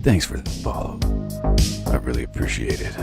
Thanks for the follow. I really appreciate it.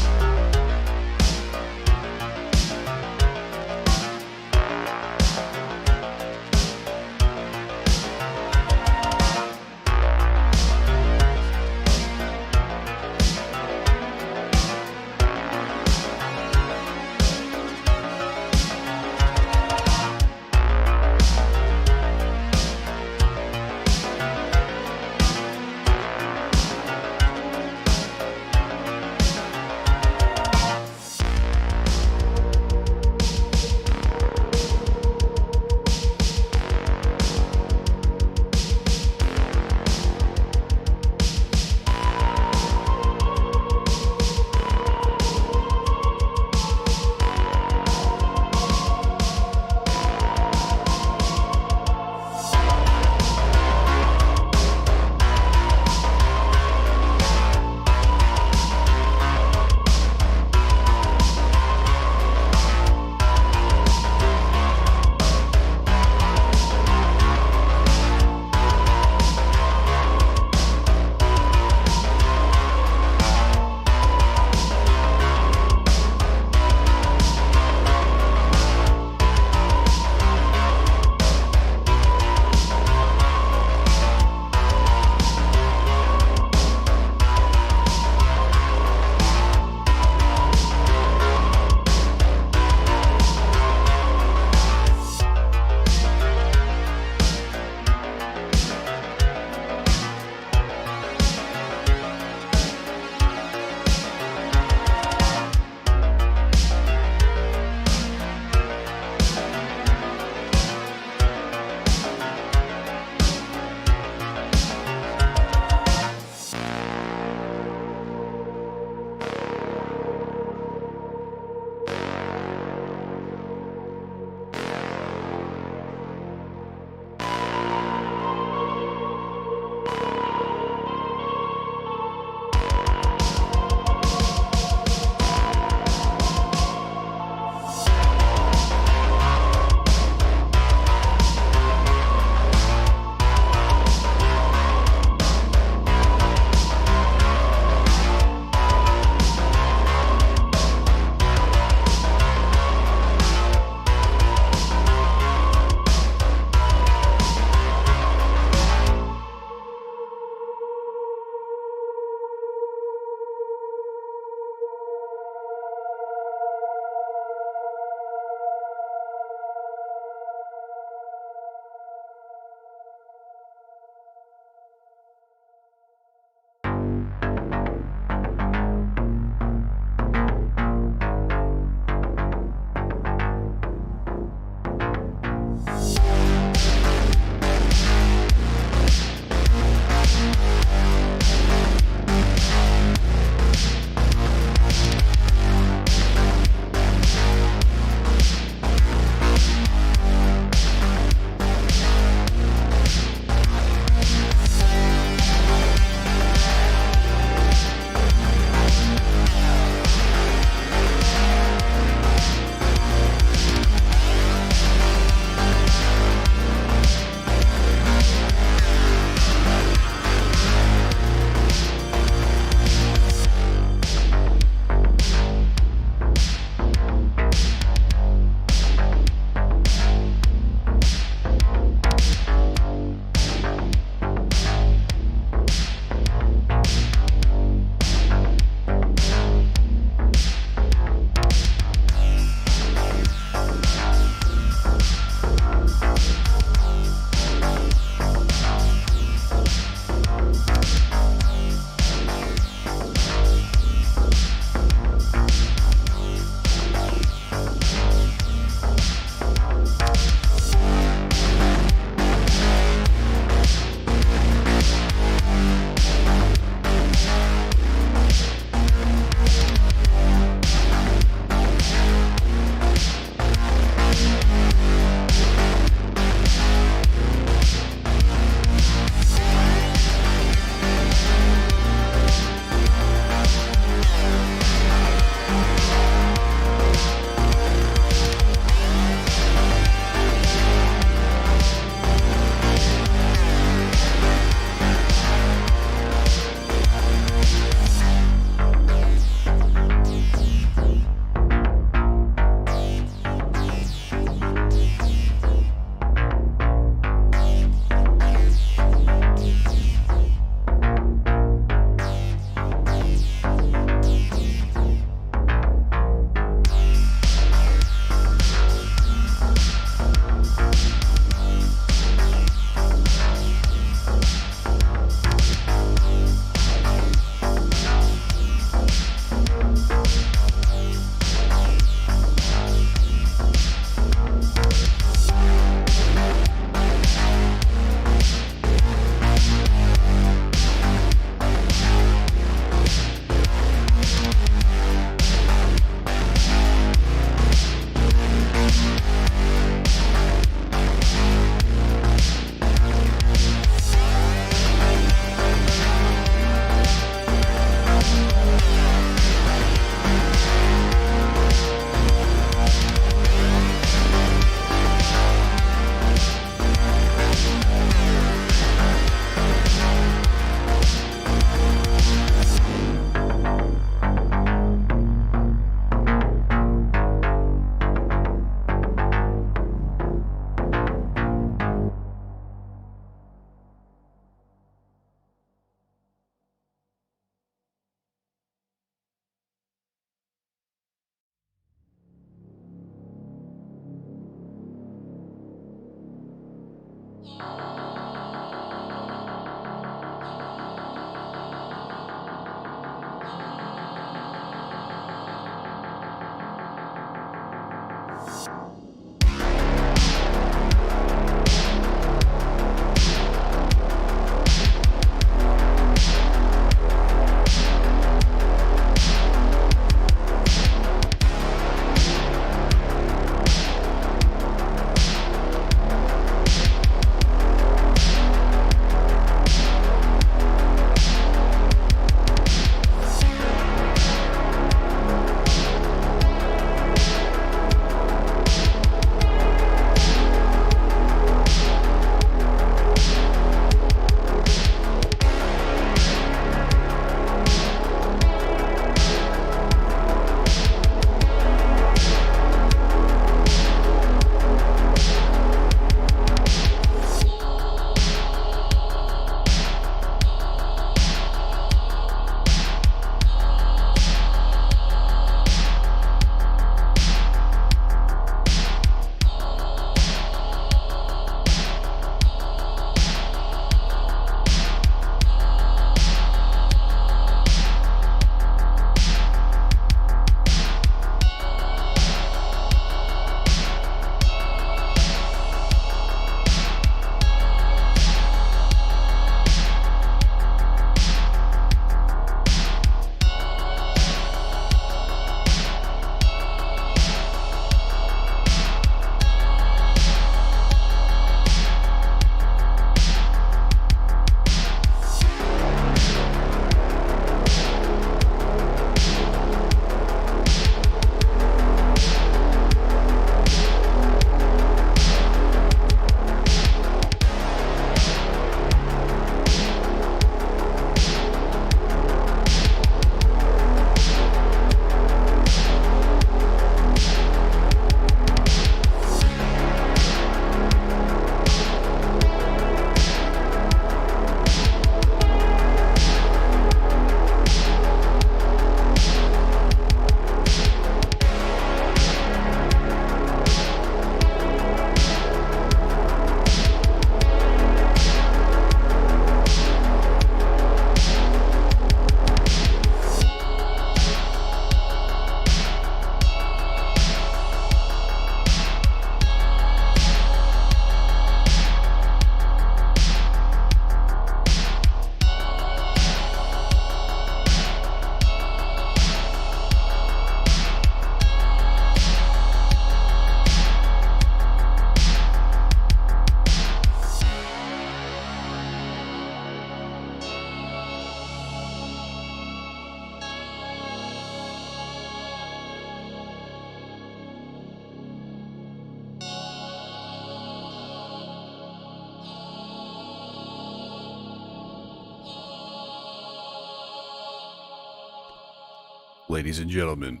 Ladies and gentlemen,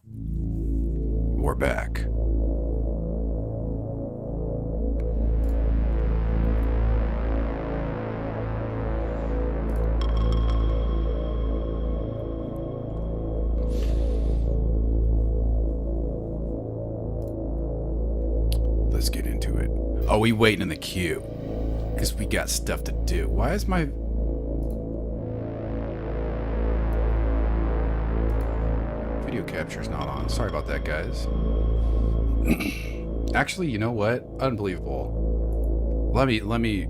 we're back. Let's get into it. Oh, we waiting in the queue because we got stuff to do. Why is my video capture's not on? Sorry about that, guys. Actually, you know what? Unbelievable. Let me, you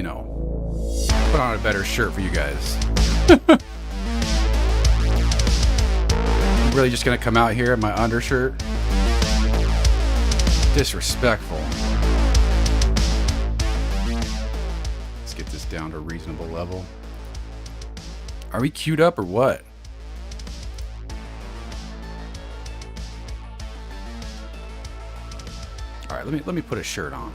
know, put on a better shirt for you guys. I'm really just gonna come out here in my undershirt? Disrespectful. Let's get this down to a reasonable level. Are we queued up or what? All right, let me put a shirt on.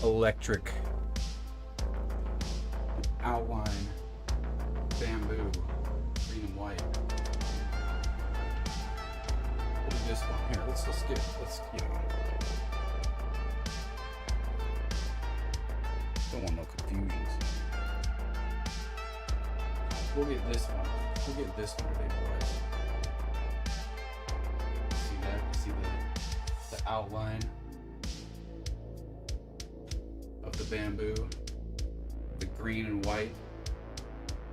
electric outline bamboo, green and white. What is this one? Here, let's get, don't want no confusions. We'll get this one. We'll get this one today, boys. See that? See the outline of the bamboo, the green and white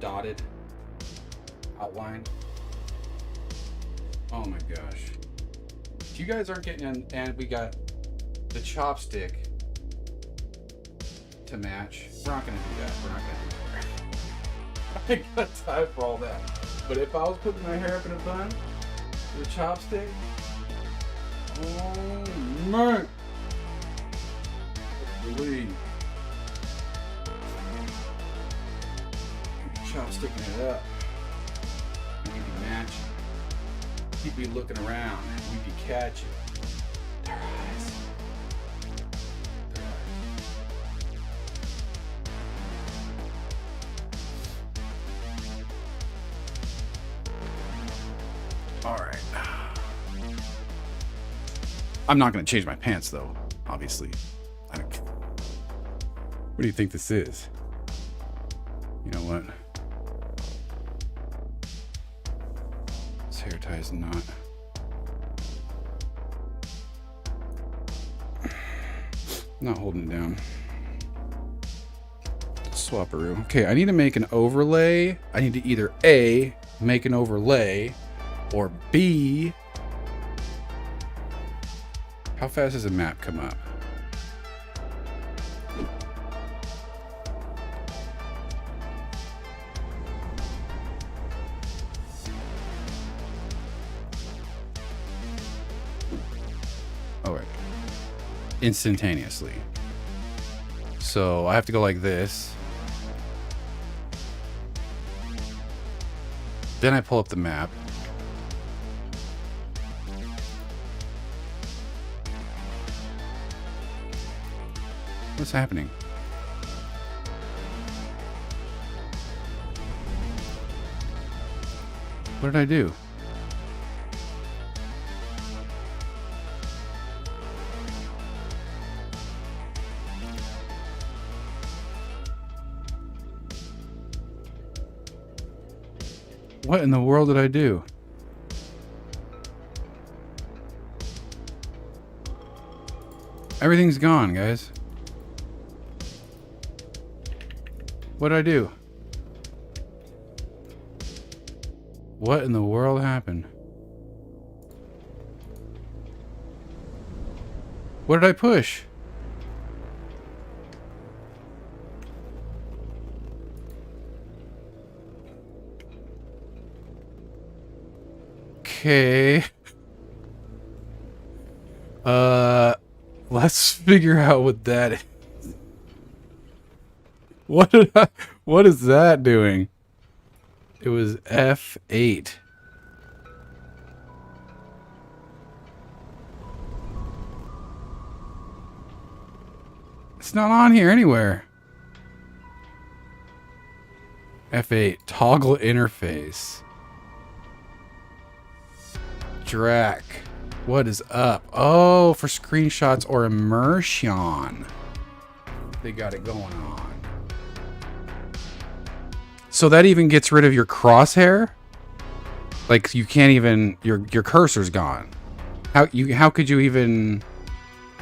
dotted outline. Oh my gosh. If you guys aren't getting in, and we got the chopstick to match, we're not gonna do that. We're not gonna do that. I ain't got time for all that. But if I was putting my hair up in a bun with a chopstick, oh man, believe. Chopsticking it up. We'd be matching. He'd be looking around. We'd be catching their eyes. Their eyes. All right. I'm not going to change my pants though, obviously. What do you think this is? You know what? This hair tie is not. Not holding it down. Swapperoo. Okay, I need to make an overlay. I need to either A, make an overlay, or B, how fast does a map come up? Oh, right. Instantaneously. So I have to go like this. Then I pull up the map. What's happening? What did I do? What in the world did I do? Everything's gone, guys. What did I do? What in the world happened? What did I push? Okay. Let's figure out what that is. What is that doing? It was F8. It's not on here anywhere. F8, toggle interface. Drac. What is up? Oh, for screenshots or immersion. They got it going on. So that even gets rid of your crosshair? Like you can't even your cursor's gone. How could you even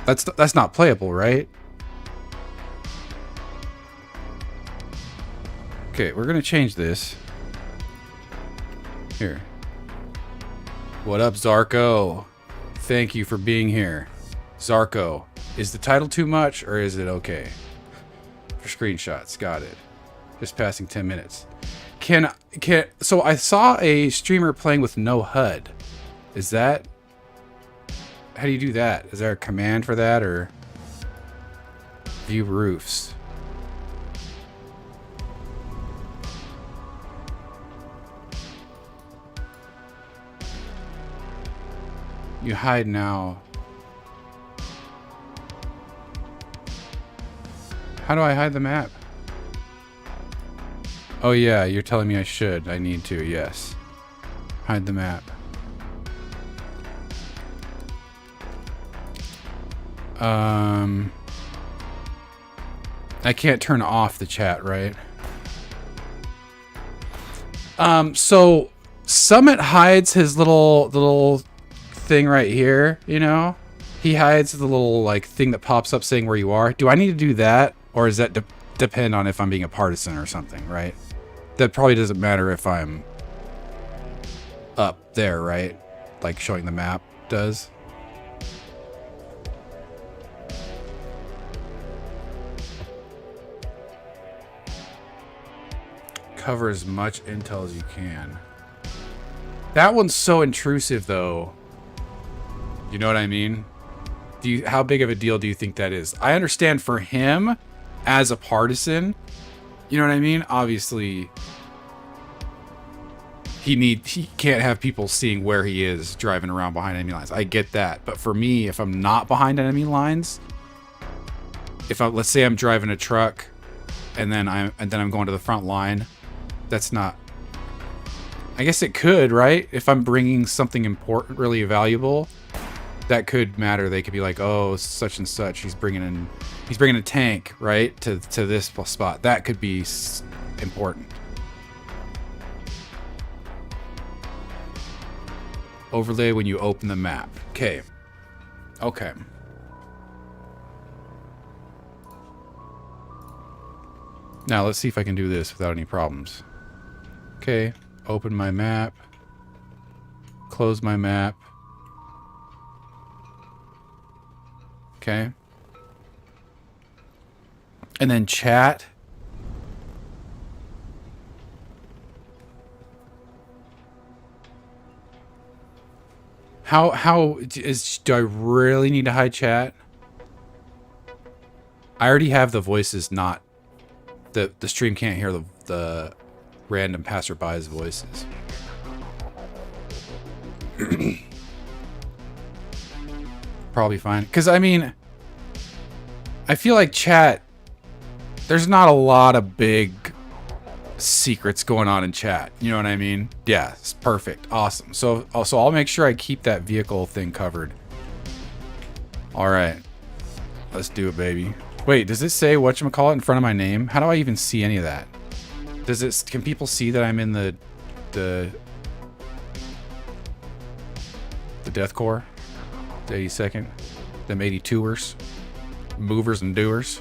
that's not playable, right? Okay, we're gonna change this. Here. What up, Zarko? Thank you for being here. Zarko, is the title too much or is it okay? For screenshots, got it. Just passing 10 minutes. So I saw a streamer playing with no HUD. Is that, how do you do that? Is there a command for that or view roofs? You hide now. How do I hide the map? Oh yeah, you're telling me I should. I need to, yes. Hide the map. I can't turn off the chat, right? So Summit hides his little thing right here, you know? He hides the little like thing that pops up saying where you are. Do I need to do that? Or does that depend on if I'm being a partisan or something, right? That probably doesn't matter if I'm up there, right? Like showing the map does. Cover as much intel as you can. That one's so intrusive though. You know what I mean? How big of a deal do you think that is? I understand for him as a partisan, you know what I mean? Obviously he can't have people seeing where he is driving around behind enemy lines. I get that. But for me, if I'm not behind enemy lines, let's say I'm driving a truck and then I'm going to the front line, that's not, I guess it could, right? If I'm bringing something important, really valuable, that could matter. They could be like, oh, such and such, he's bringing a tank, right, to this spot. That could be important. Overlay when you open the map. Okay. Okay. Now let's see if I can do this without any problems. Okay. Open my map. Close my map. Okay. And then chat. Do I really need to hide chat? I already have the voices not... The stream can't hear the random passerby's voices. Probably fine. Because, I mean... I feel like chat... There's not a lot of big secrets going on in chat. You know what I mean? Yeah, it's perfect. Awesome. So I'll make sure I keep that vehicle thing covered. Alright. Let's do it, baby. Wait, does it say whatchamacallit in front of my name? How do I even see any of that? Can people see that I'm in the deathcore? The 82nd? Them 82ers? Movers and doers?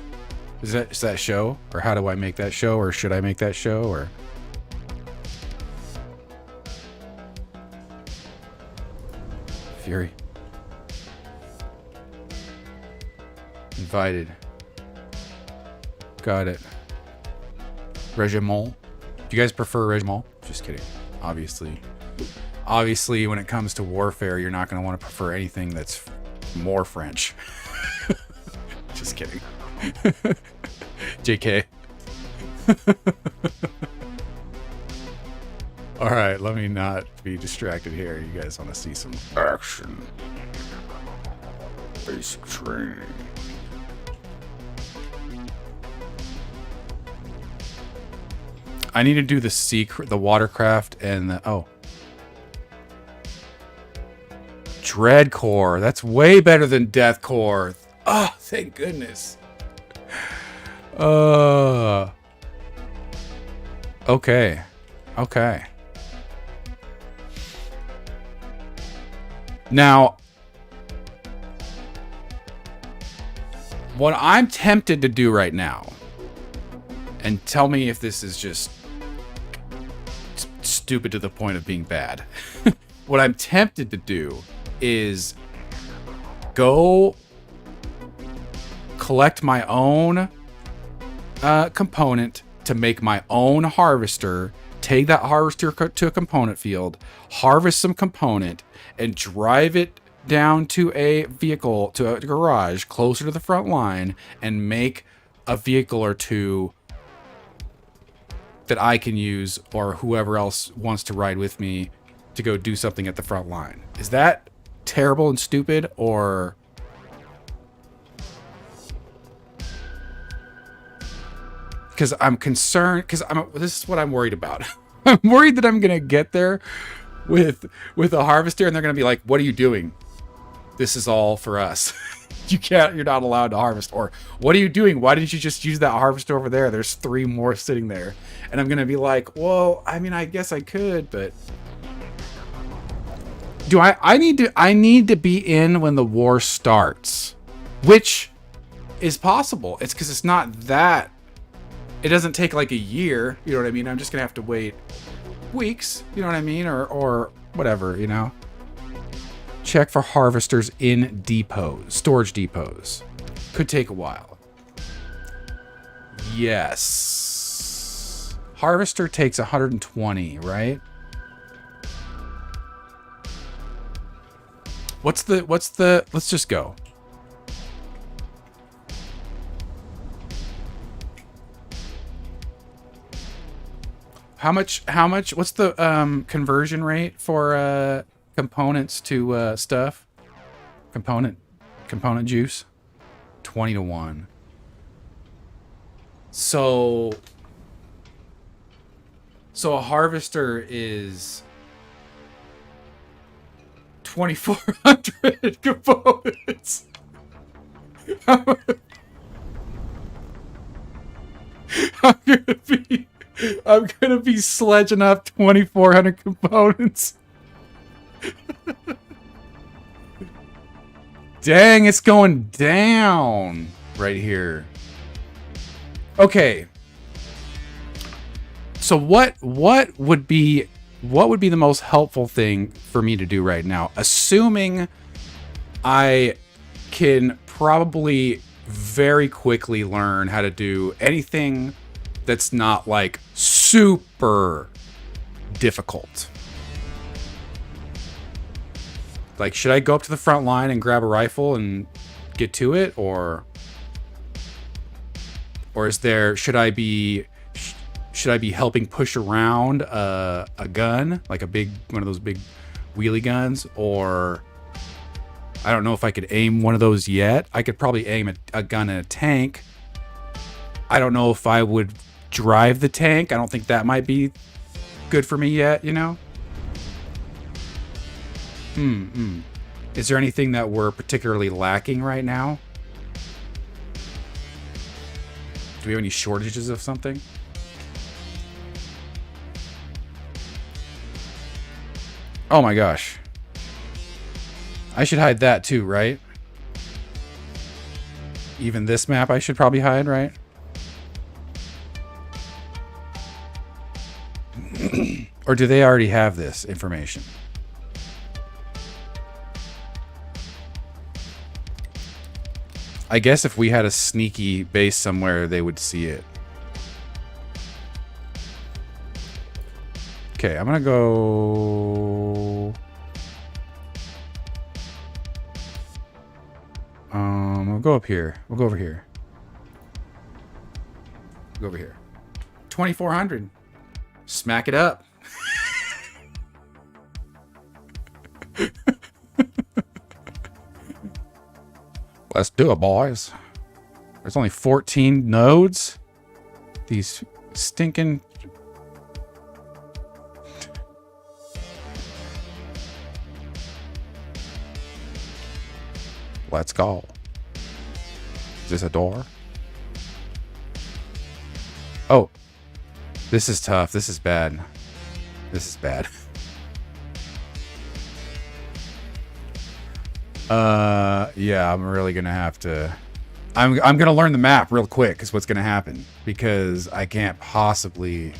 Is that show? Or how do I make that show? Or should I make that show? Or Fury. Invited. Got it. Regiment. Do you guys prefer Regiment? Just kidding. Obviously, when it comes to warfare, you're not going to want to prefer anything that's more French. Just kidding. JK. Alright, let me not be distracted here. You guys want to see some action. Basic training. I need to do the watercraft and the... Oh. Dreadcore. That's way better than Deathcore. Oh, thank goodness. Okay. Okay. Now, what I'm tempted to do right now, and tell me if this is just stupid to the point of being bad. What I'm tempted to do is go collect my own component to make my own harvester, take that harvester to a component field, harvest some component, and drive it down to a vehicle, to a garage closer to the front line, and make a vehicle or two that I can use, or whoever else wants to ride with me, to go do something at the front line. Is that terrible and stupid, or... because I'm concerned, because this is what I'm worried about. I'm worried that I'm gonna get there with a harvester and they're gonna be like, what are you doing? This is all for us. You're not allowed to harvest. Or what are you doing? Why didn't you just use that harvester over there? There's 3 more sitting there. And I'm gonna be like, well, I mean, I guess I could, but do I need to be in when the war starts, which is possible. It's because it's not that, it doesn't take like a year, you know what I mean? I'm just gonna have to wait weeks, you know what I mean? Or whatever, you know? Check for harvesters in depots, storage depots. Could take a while. Yes. Harvester takes 120, right? What's the, let's just go. How much, what's the conversion rate for components to stuff? Component juice? 20-to-1. So a harvester is 2,400 components. I'm gonna be sledging up 2,400 components. Dang, it's going down right here. Okay. So what would be the most helpful thing for me to do right now? Assuming I can probably very quickly learn how to do anything that's not like super difficult. Like, should I go up to the front line and grab a rifle and get to it, or is there, should I be helping push around a gun, like one of those big wheelie guns? Or I don't know if I could aim one of those yet. I could probably aim a gun in a tank. I don't know if I would drive the tank. I don't think that might be good for me yet, you know? Is there anything that we're particularly lacking right now? Do we have any shortages of something? Oh my gosh. I should hide that too, right? Even this map I should probably hide, right? Or do they already have this information? I guess if we had a sneaky base somewhere, they would see it. Okay, I'm gonna go... we'll go up here. We'll go over here. Go over here. 2,400. Smack it up. Let's do it, boys. There's only 14 nodes. These stinking... Let's go. Is this a door? Oh. This is tough. This is bad. This is bad. Yeah, I'm really gonna have to... I'm gonna learn the map real quick is what's gonna happen. Because I can't possibly...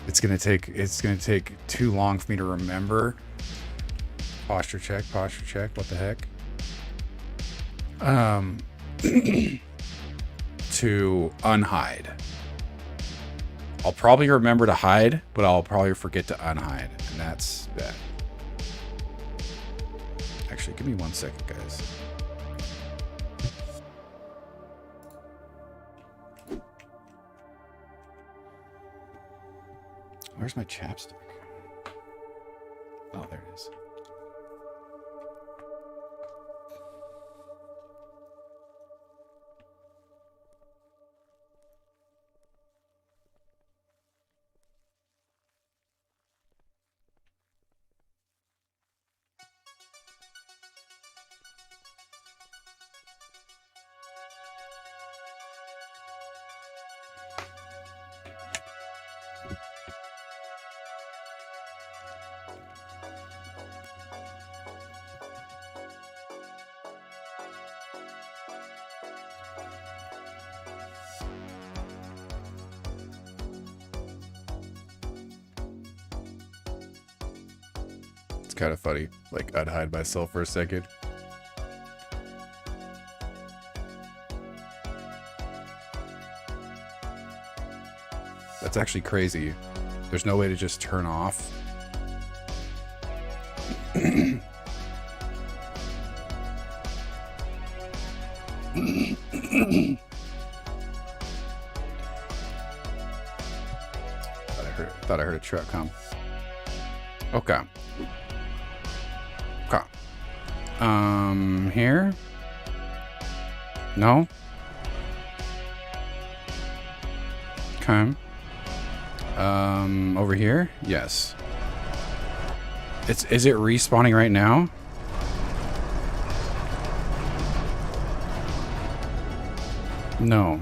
It's gonna take too long for me to remember. Posture check, what the heck? To unhide. I'll probably remember to hide, but I'll probably forget to unhide, and that's bad. Actually, give me 1 second, guys. Where's my chapstick? Oh, there it is. It's kind of funny. Like, I'd hide myself for a second. That's actually crazy. There's no way to just turn off. Thought I heard a truck come. Okay. Okay. Here? No? Okay. Over here? Yes. Is it respawning right now? No.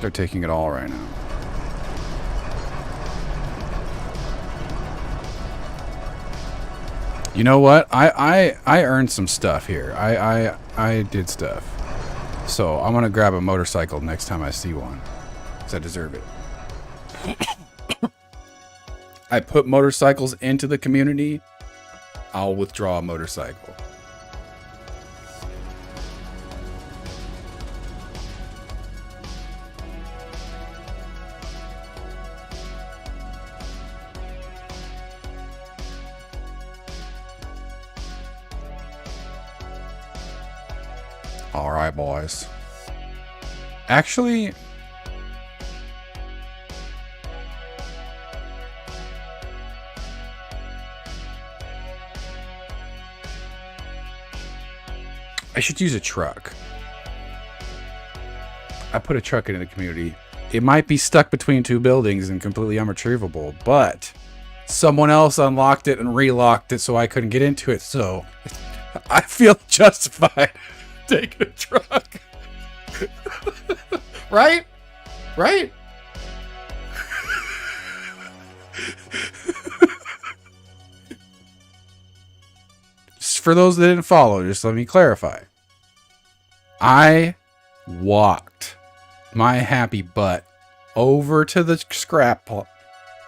They're taking it all right now. You know what? I earned some stuff here. I did stuff. So I'm gonna grab a motorcycle next time I see one. Because I deserve it. I put motorcycles into the community. I'll withdraw a motorcycle. All right, boys. Actually, I should use a truck. I put a truck into the community. It might be stuck between two buildings and completely unretrievable, but someone else unlocked it and relocked it so I couldn't get into it, so I feel justified taking a truck. Right? Right? Just for those that didn't follow, just let me clarify. I walked my happy butt over to the scrap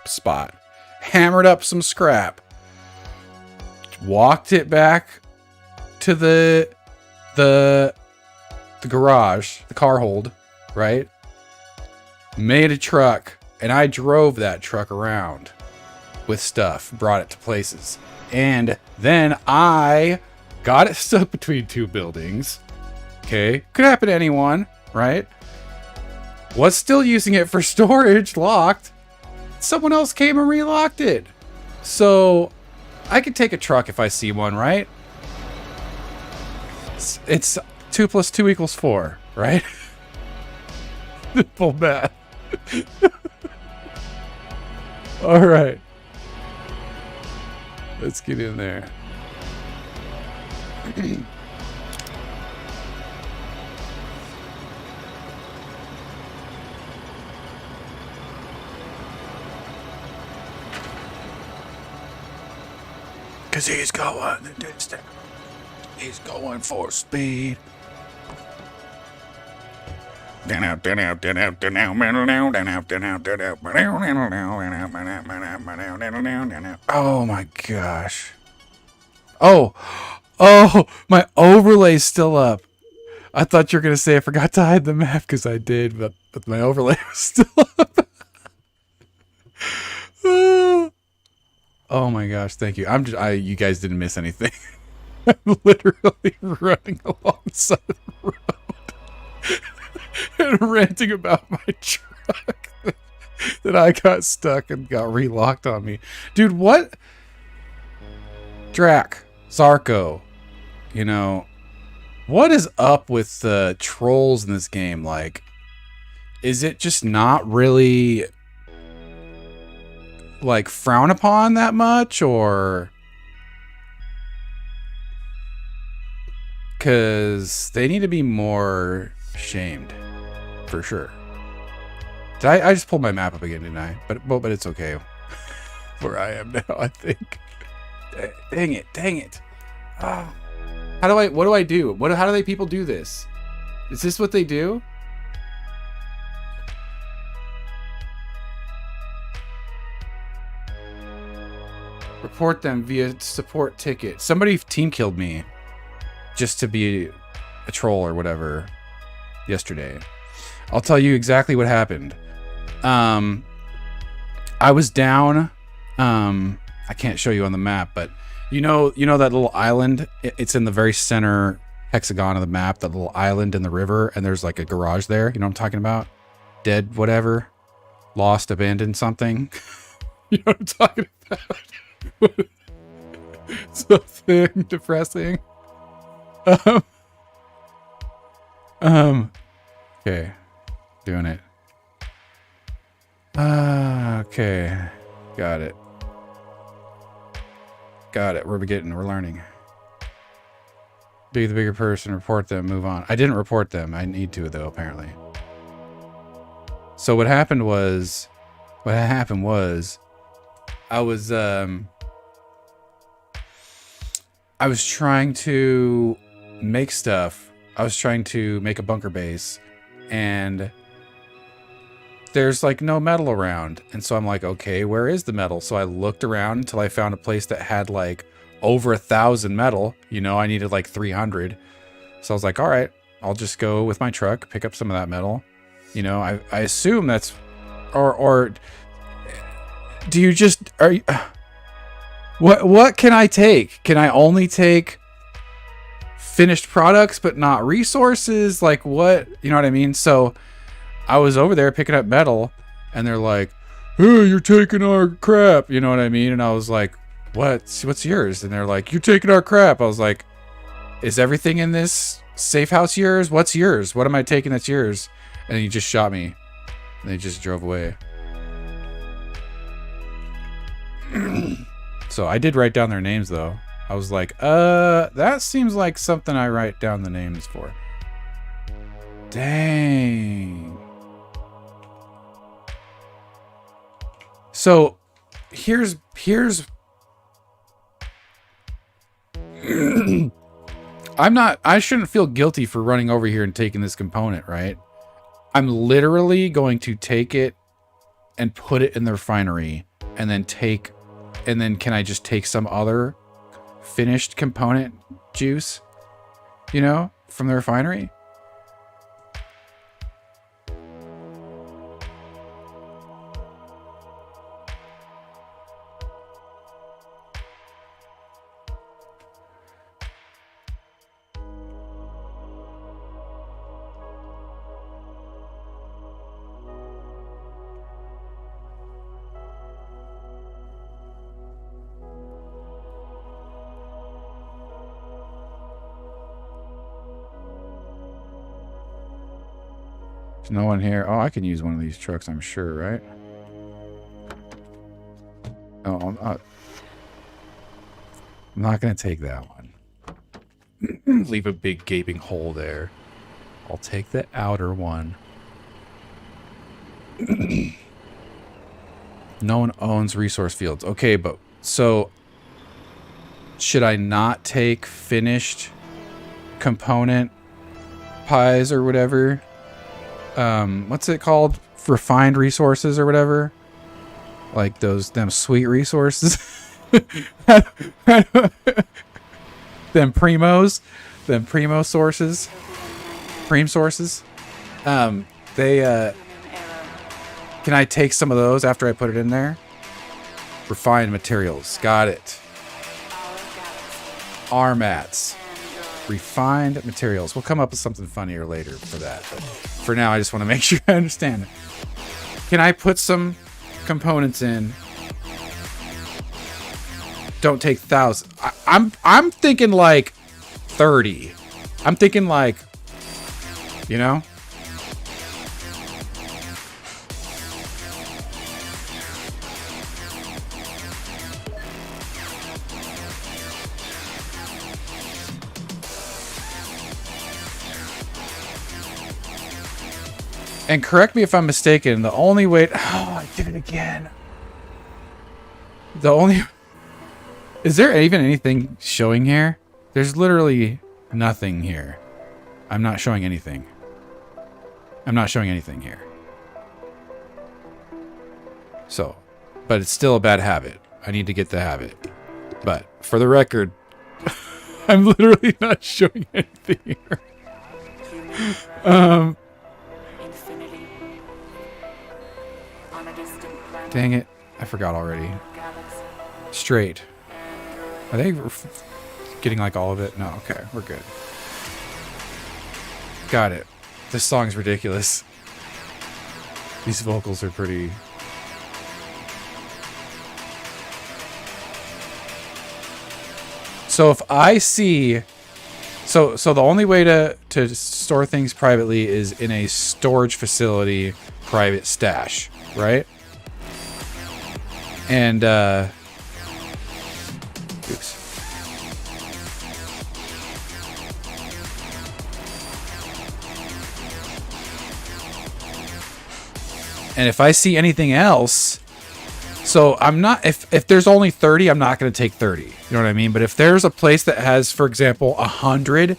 spot, hammered up some scrap, walked it back to the garage, the car hold, right? Made a truck, and I drove that truck around with stuff, brought it to places. And then I got it stuck between two buildings. Okay, could happen to anyone, right? Was still using it for storage, locked. Someone else came and relocked it. So I could take a truck if I see one, right? It's 2 + 2 = 4, right? Simple math. All right. Let's get in there. Cause he's going the distance. He's going for speed. Oh my gosh. Oh, my overlay's still up. I thought you were gonna say I forgot to hide the map, because I did, but my overlay was still up. Oh my gosh, thank you. You guys didn't miss anything. I'm literally running alongside the road and ranting about my truck that I got stuck and got relocked on me. Dude, what? Drac, Zarko, you know, what is up with the trolls in this game? Like, is it just not really like frowned upon that much, or because they need to be more shamed for sure. I just pulled my map up again, didn't I? But it's okay where I am now, I think. Dang it. Oh. What do I do? How do people do this? Is this what they do? Report them via support ticket. Somebody team killed me just to be a troll or whatever yesterday. I'll tell you exactly what happened. I was down. I can't show you on the map, but you know that little island? It's in the very center hexagon of the map, that little island in the river, and there's like a garage there. You know what I'm talking about? Dead, whatever. Lost, abandoned, something. You know what I'm talking about? Something depressing. Okay. Doing it. Okay. Got it. Got it. We're learning. Be the bigger person, report them, move on. I didn't report them. I need to, though, apparently. So what happened was I was trying to make stuff. I was trying to make a bunker base, and there's like no metal around. And so I'm like, okay, where is the metal? So I looked around until I found a place that had like over 1,000 metal. You know, I needed like 300. So I was like, all right, I'll just go with my truck, pick up some of that metal. You know, I assume that's, or do you just, are you, what can I take? Can I only take finished products, but not resources? Like what, you know what I mean? So I was over there picking up metal, and they're like, "Hey, you're taking our crap." You know what I mean? And I was like, "What's yours?" And they're like, "You're taking our crap." I was like, "Is everything in this safe house yours? What's yours? What am I taking that's yours?" And he just shot me, and they just drove away. So I did write down their names, though. I was like, that seems like something I write down the names for. Dang. So here's I shouldn't feel guilty for running over here and taking this component, right? I'm literally going to take it and put it in the refinery, and then can I just take some other finished component juice, you know, from the refinery? No one here. Oh, I can use one of these trucks, I'm sure, right? Oh, I'm not going to take that one. Leave a big gaping hole there. I'll take the outer one. No one owns resource fields. Okay, but so should I not take finished component pies or whatever? What's it called? Refined resources or whatever? Like them sweet resources? Them primo sources? Preem sources? Can I take some of those after I put it in there? Refined materials. Got it. RMATs. Refined materials. We'll come up with something funnier later for that. But for now, I just want to make sure I understand. Can I put some components in? Don't take 1,000. I'm thinking like 30. I'm thinking like, you know? And correct me if I'm mistaken, the only way... Oh, I did it again. The only... Is there even anything showing here? There's literally nothing here. I'm not showing anything. I'm not showing anything here. So, but it's still a bad habit. I need to get the habit. But for the record, I'm literally not showing anything here. Dang it. I forgot already. Straight. Are they getting like all of it? No, okay, we're good. Got it. This song's ridiculous. These vocals are pretty... So if I see... So the only way to store things privately is in a storage facility private stash, right? And, oops. And if I see anything else, so I'm not, if there's only 30, I'm not going to take 30. You know what I mean? But if there's a place that has, for example, 100,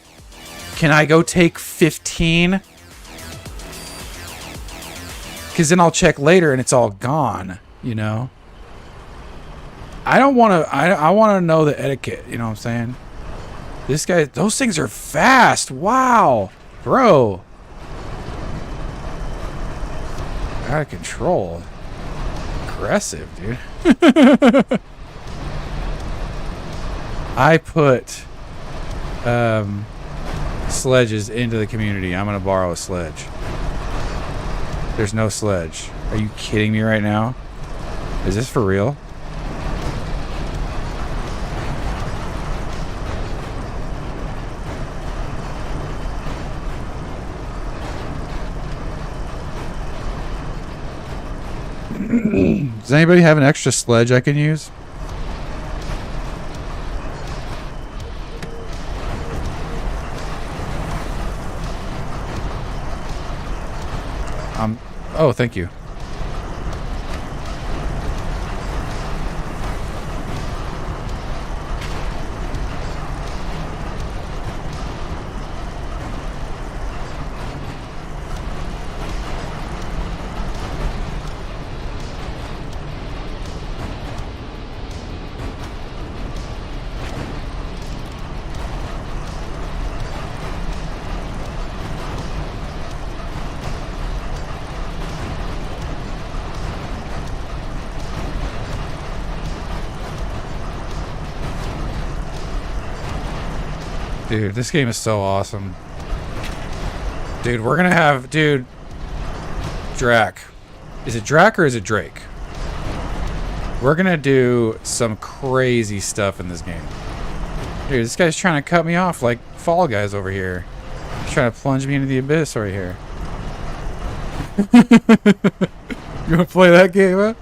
can I go take 15? Because then I'll check later and it's all gone, you know? I don't want to, I want to know the etiquette, you know what I'm saying? This guy, those things are fast. Wow. Bro. Out of control. Aggressive, dude. I put sledges into the community. I'm gonna borrow a sledge. There's no sledge. Are you kidding me right now? Is this for real? Does anybody have an extra sledge I can use? Oh, thank you. Dude, this game is so awesome. Dude, we're gonna have... Dude. Drac. Is it Drac or is it Drake? We're gonna do some crazy stuff in this game. Dude, this guy's trying to cut me off like Fall Guys over here. He's trying to plunge me into the abyss right here. You wanna play that game, huh?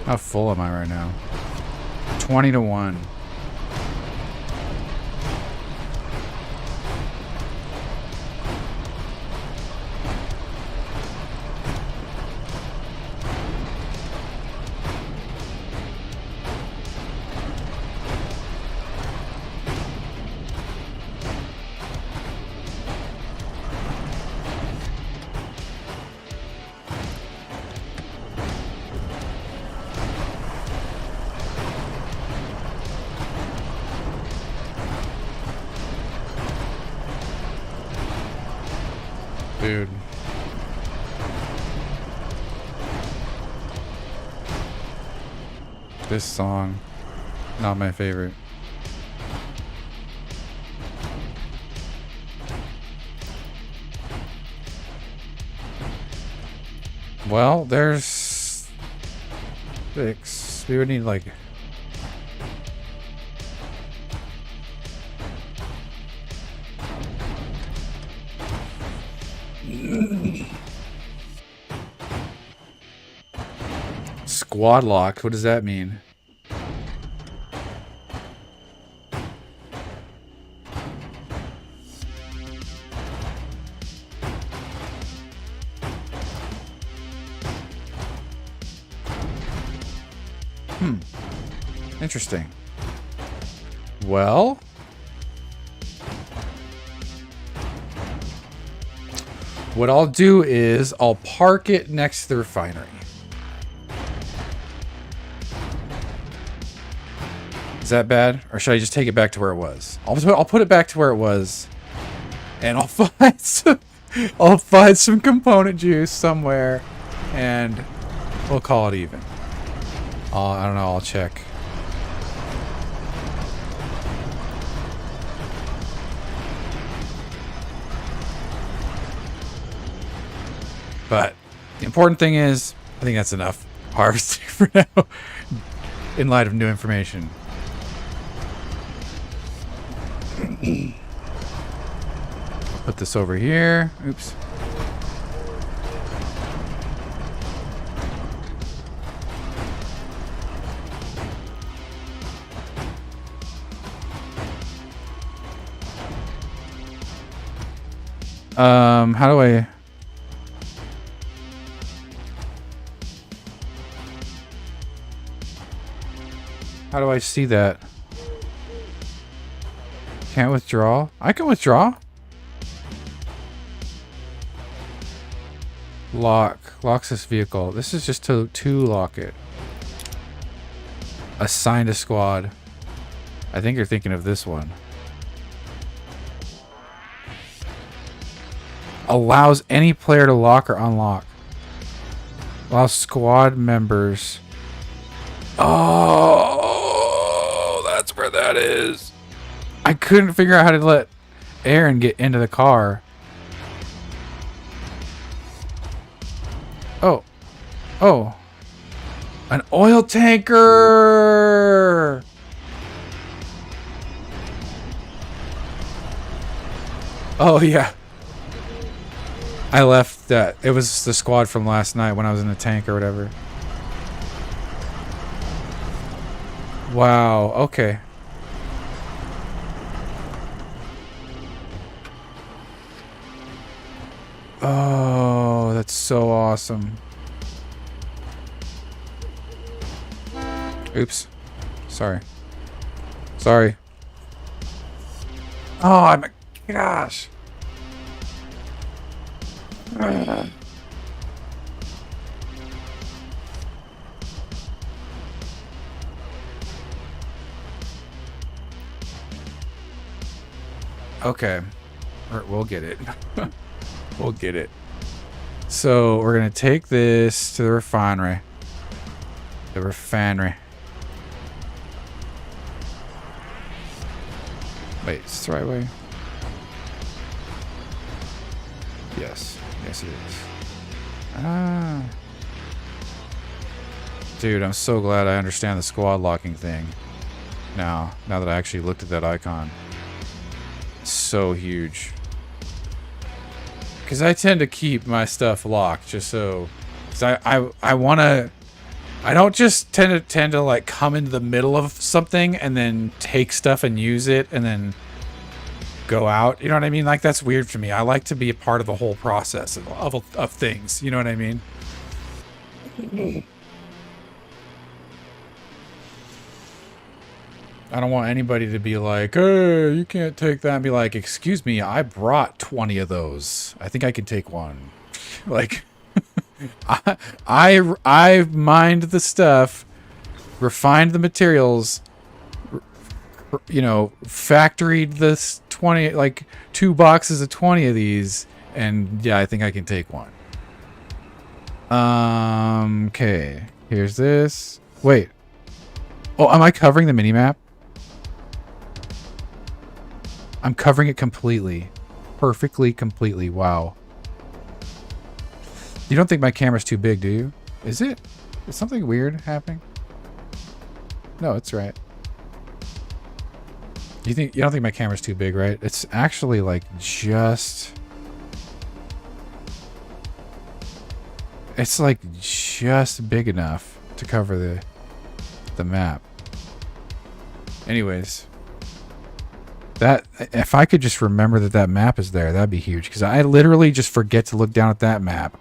How full am I right now? 20 to 1. Dude. This song, not my favorite. Well, there's 6. We would need like... Squad locked, what does that mean? Interesting. Well, what I'll do is I'll park it next to the refinery. Is that bad? Or should I just take it back to where it was? I'll put it back to where it was. And I'll find some component juice somewhere. And we'll call it even. I don't know, I'll check. But the important thing is, I think that's enough harvesting for now, in light of new information. Put this over here. Oops. How do I... How do I see that? Can't withdraw? I can withdraw. Locks this vehicle. This is just to lock it. Assign a squad. I think you're thinking of this one. Allows any player to lock or unlock. Allows squad members. Oh, that's where that is. I couldn't figure out how to let Aaron get into the car. Oh. An oil tanker! Oh, yeah. I left that. It was the squad from last night when I was in the tank or whatever. Wow, okay. Oh, that's so awesome. Oops. Sorry. Oh, my gosh. Okay. We'll get it. We'll get it. So we're going to take this to the refinery. Wait, is this the right way? Yes. Yes, it is. Ah. Dude, I'm so glad I understand the squad locking thing. Now that I actually looked at that icon. It's so huge. Because I tend to keep my stuff locked just so... Because I want to... I don't just tend to like come into the middle of something and then take stuff and use it and then go out. You know what I mean? Like, that's weird for me. I like to be a part of the whole process of things. You know what I mean? I don't want anybody to be like, hey, you can't take that, and be like, excuse me, I brought 20 of those. I think I can take one. Like, I mined the stuff, refined the materials, you know, factoried this 20, like 2 boxes of 20 of these, and yeah, I think I can take one. Okay, here's this. Wait. Oh, am I covering the minimap? I'm covering it completely. Perfectly, completely. Wow. You don't think my camera's too big, do you? Is it? Is something weird happening? No, it's right. You don't think my camera's too big, right? It's actually like just... It's like just big enough to cover the map. Anyways, that if I could just remember that map is there, that'd be huge. Because I literally just forget to look down at that map,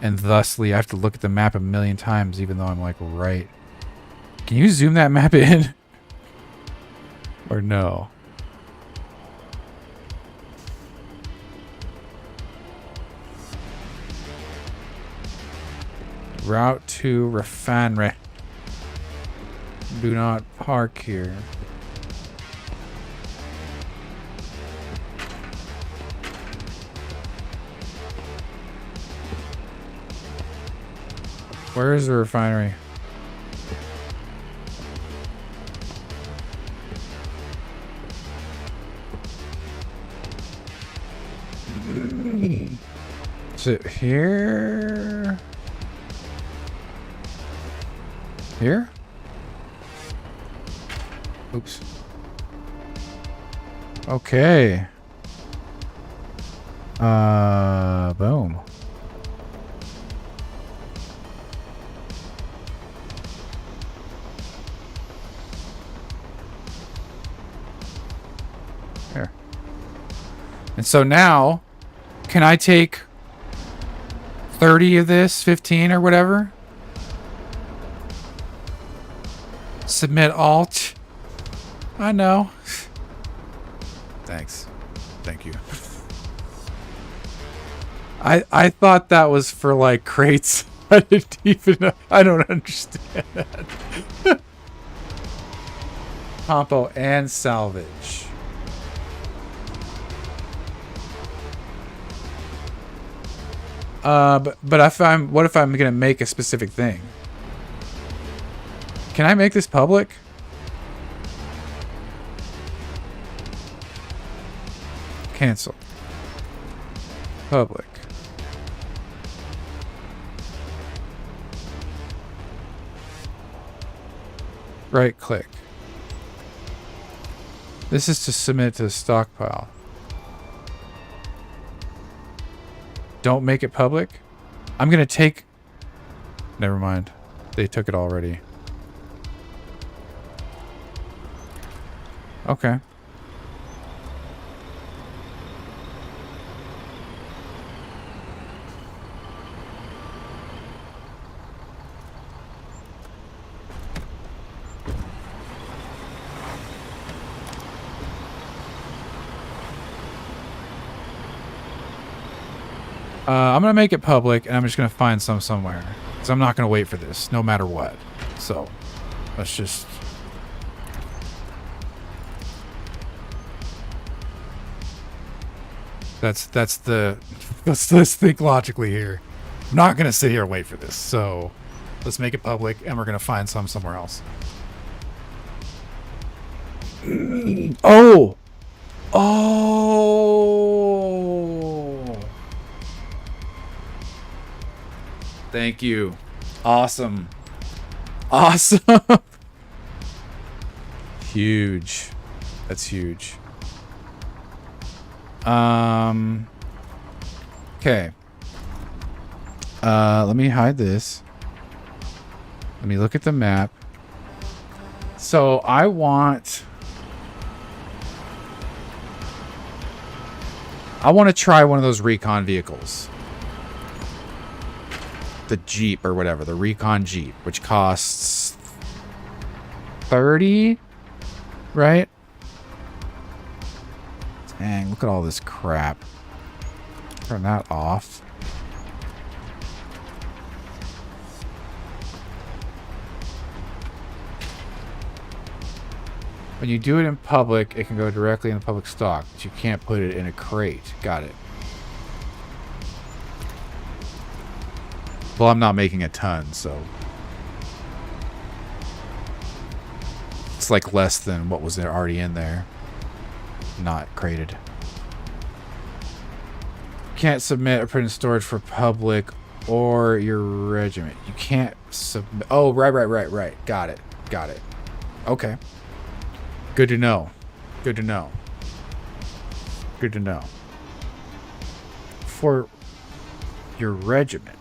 and thusly I have to look at the map a million times, even though I'm like right Can you zoom that map in? Or no? Route to refinery. Do not park here. Where is the refinery? Is it here? Here? Oops. Okay. Boom. There. And so now, can I take 30 of this, 15 or whatever? Submit alt. I know. Thanks. Thank you. I thought that was for like crates. I didn't even know. I don't understand that. Compo and salvage. But what if I'm gonna make a specific thing? Can I make this public? Cancel. Public. Right click. This is to submit to the stockpile. Don't make it public? I'm gonna take... Never mind. They took it already. Okay. I'm gonna make it public, and I'm just gonna find some somewhere. Because I'm not gonna wait for this, no matter what. So, let's just... Let's think logically here. I'm not gonna sit here and wait for this, so let's make it public, and we're gonna find some somewhere else. Oh! Oh! Thank you. Awesome. Awesome. Huge. That's huge. Okay. Let me hide this. Let me look at the map. So I want to try one of those recon vehicles. The Jeep or whatever, the recon Jeep, which costs 30, right? Dang, look at all this crap. Turn that off. When you do it in public, it can go directly in the public stock, but you can't put it in a crate. Got it. Well, I'm not making a ton, so... It's like less than what was there already in there. Not crated. Can't submit or put in storage for public or your regiment. You can't submit... Oh, right. Got it. Okay. Good to know. Good to know. Good to know. For your regiment.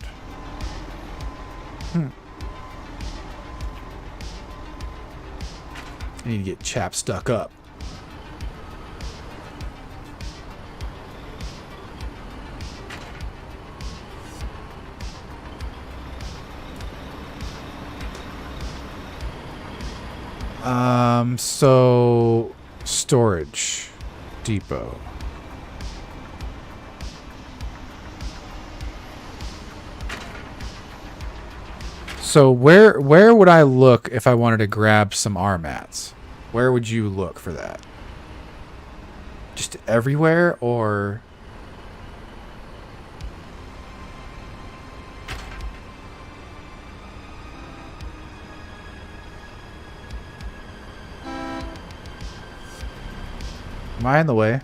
I need to get Chap stuck up. So storage depot. So where would I look if I wanted to grab some R mats? Where would you look for that? Just everywhere, or am I in the way?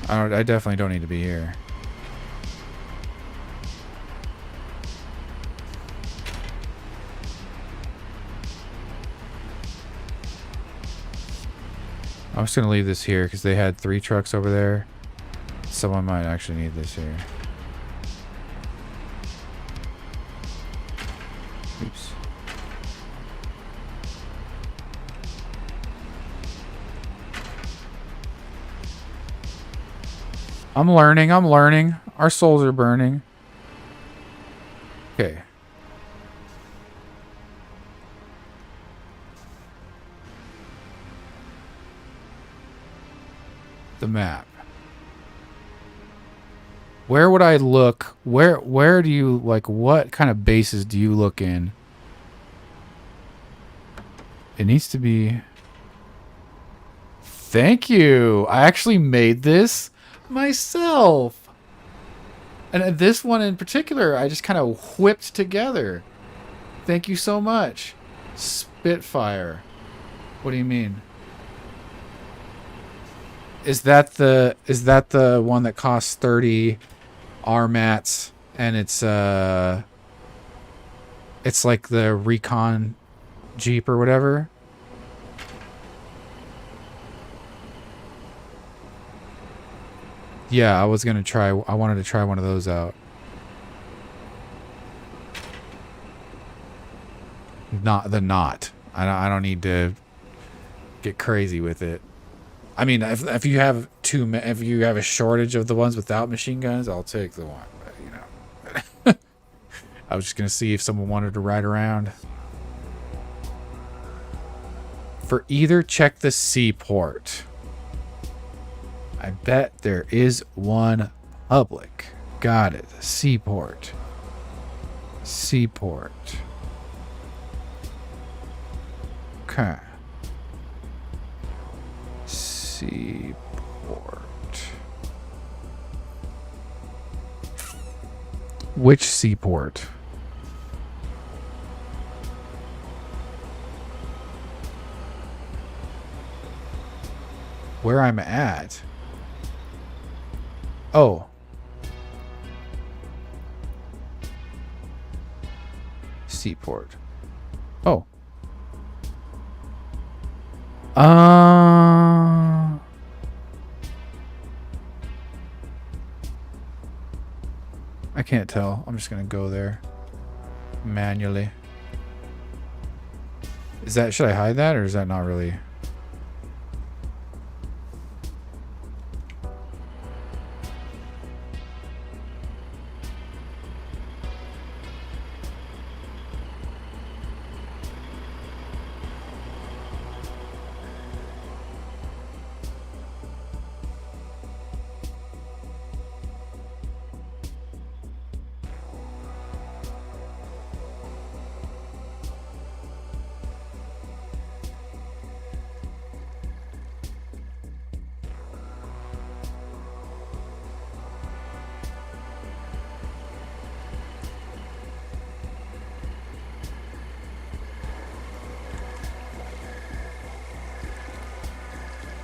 I definitely don't need to be here. I'm just gonna leave this here because they had 3 trucks over there. Someone might actually need this here. Oops. I'm learning. Our souls are burning. Okay. The map. Where would I look? Where do you, like, what kind of bases do you look in? It needs to be... Thank you! I actually made this myself! And this one in particular, I just kind of whipped together. Thank you so much. Spitfire. What do you mean? Is that the one that costs 30 R mats and it's like the Recon Jeep or whatever? Yeah, I wanted to try one of those out. I don't need to get crazy with it. I mean, if you have a shortage of the ones without machine guns, I'll take the one. But, you know, I was just gonna see if someone wanted to ride around. For either, check the seaport. I bet there is one public. Got it. Seaport. Seaport. Okay. Seaport. Which seaport? Where I'm at? Oh. Seaport. Oh. I can't tell. I'm just gonna go there manually. Should I hide that, or is that not really?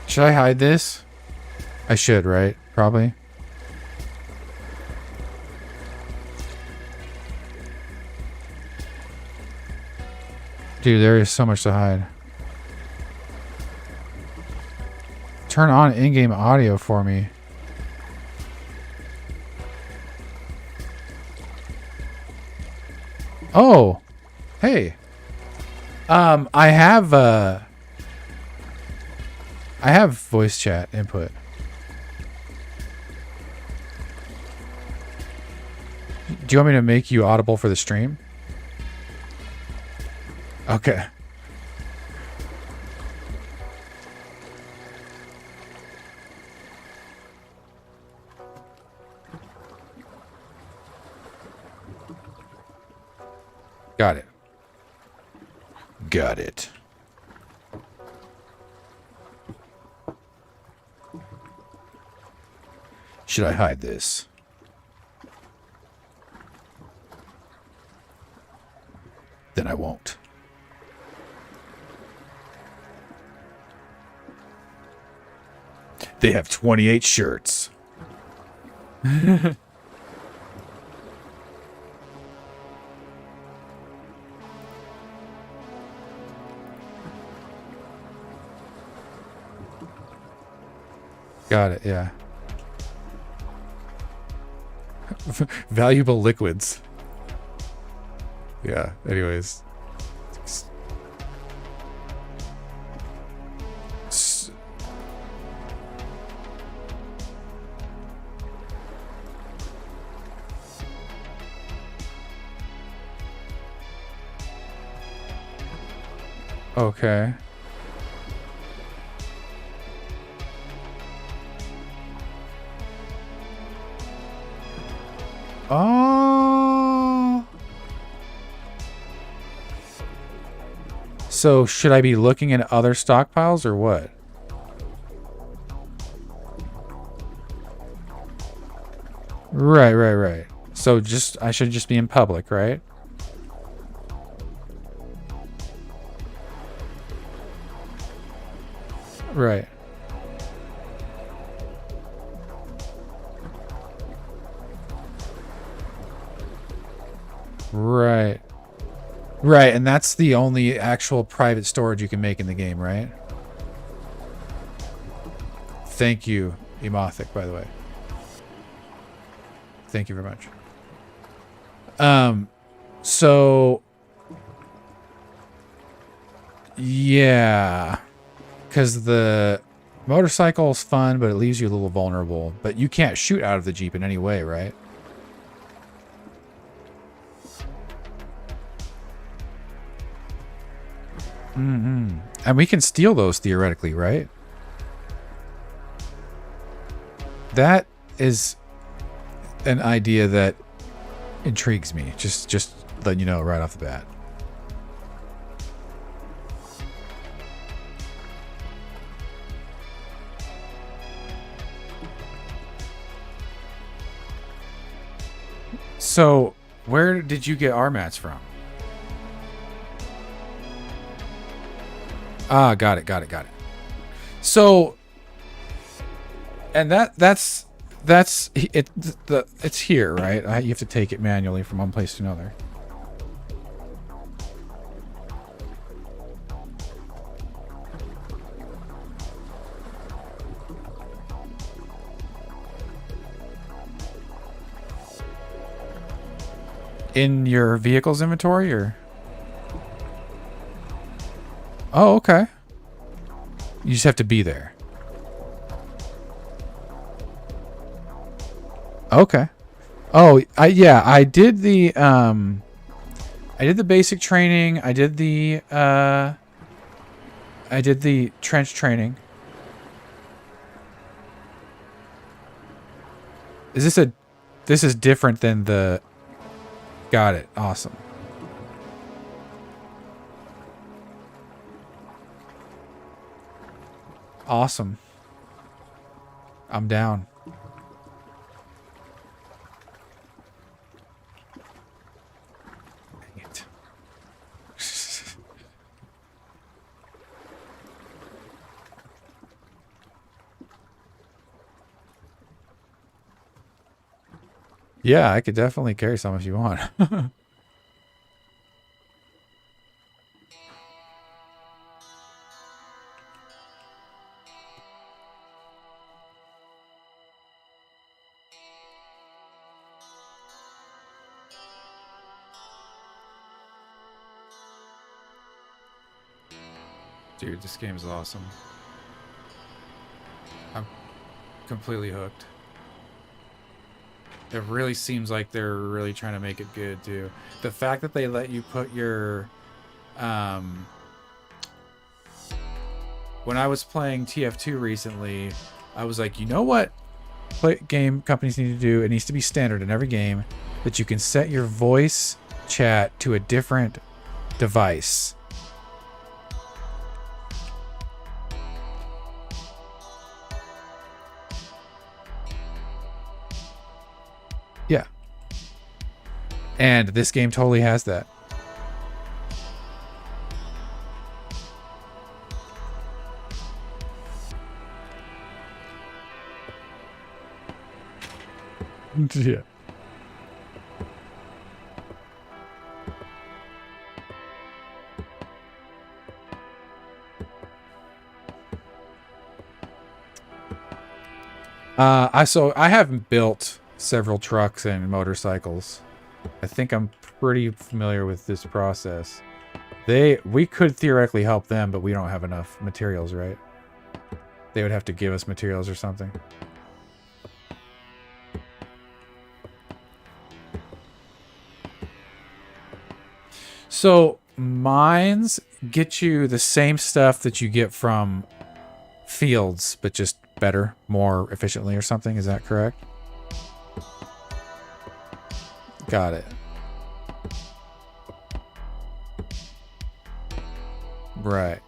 Should I hide this? I should, right? Probably. Dude, there is so much to hide. Turn on in-game audio for me. Oh, hey. I have voice chat input. Do you want me to make you audible for the stream? Okay. Got it. Got it. Should I hide this? Then I won't. They have 28 shirts. Got it, yeah. Valuable liquids. Yeah, anyways. Okay. Oh. So should I be looking at other stockpiles or what? Right. So I should just be in public, right? Right. Right, and that's the only actual private storage you can make in the game, right? Thank you, Emothic, by the way. Thank you very much. So yeah, because the motorcycle's fun, but it leaves you a little vulnerable. But you can't shoot out of the Jeep in any way, right? And we can steal those theoretically, right? That is an idea that intrigues me. Just letting you know right off the bat. So, where did you get our mats from? Ah, got it. So, and that's it. It's here, right? You have to take it manually from one place to another. In your vehicle's inventory, or? Oh, okay. You just have to be there. Okay. Oh, I did the basic training. I did the trench training. This is different than the... Got it. Awesome. Awesome. I'm down. Dang it. Yeah, I could definitely carry some if you want. Dude, this game is awesome. I'm completely hooked. It really seems like they're really trying to make it good too. The fact that they let you put your when I was playing TF2 recently, I was like, you know what game companies need to do? It needs to be standard in every game that you can set your voice chat to a different device. Yeah. And this game totally has that. Yeah. I haven't built several trucks and motorcycles. I think I'm pretty familiar with this process. We could theoretically help them, but we don't have enough materials, right? They would have to give us materials or something. So mines get you the same stuff that you get from fields, but just better, more efficiently or something. Is that correct? Got it. Right.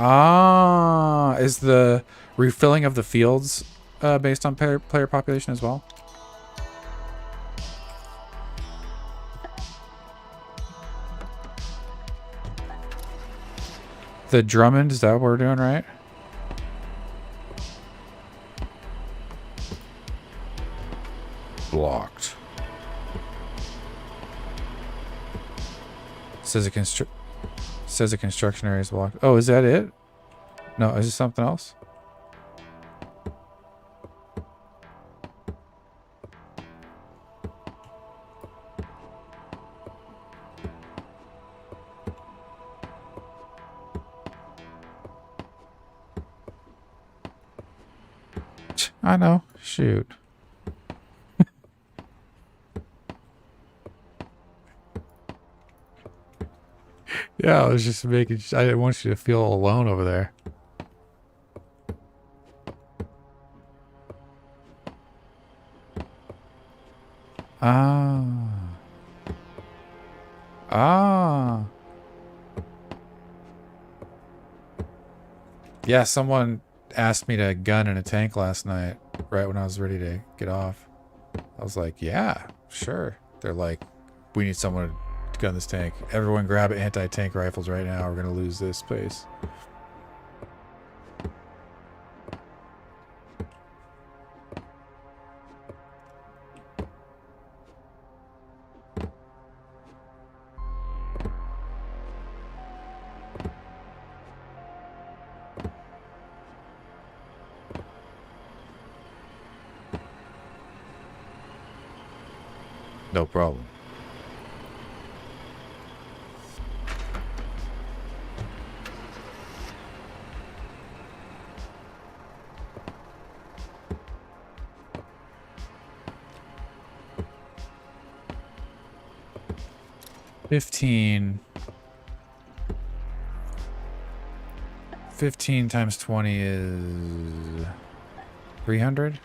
Ah, is the refilling of the fields based on player population as well? The Drummond, is that what we're doing, right? Blocked. Says a construction area is blocked. Oh, is that it? No, is it something else? I know. Shoot. Yeah, I was just making... I didn't want you to feel alone over there. Yeah, someone asked me to gun in a tank last night, right when I was ready to get off. I was like, yeah, sure. They're like, we need someone to gun this tank. Everyone grab anti-tank rifles right now. We're going to lose this place. No problem. $15 times 20 is 300.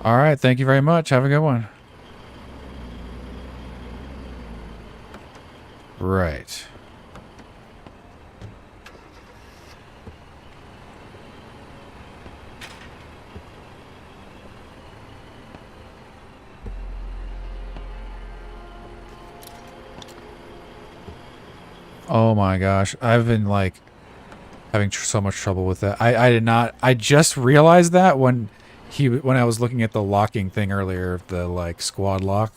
All right, thank you very much. Have a good one. Right. Oh my gosh, I've been like having so much trouble with that. I just realized that when I was looking at the locking thing earlier, the like squad lock,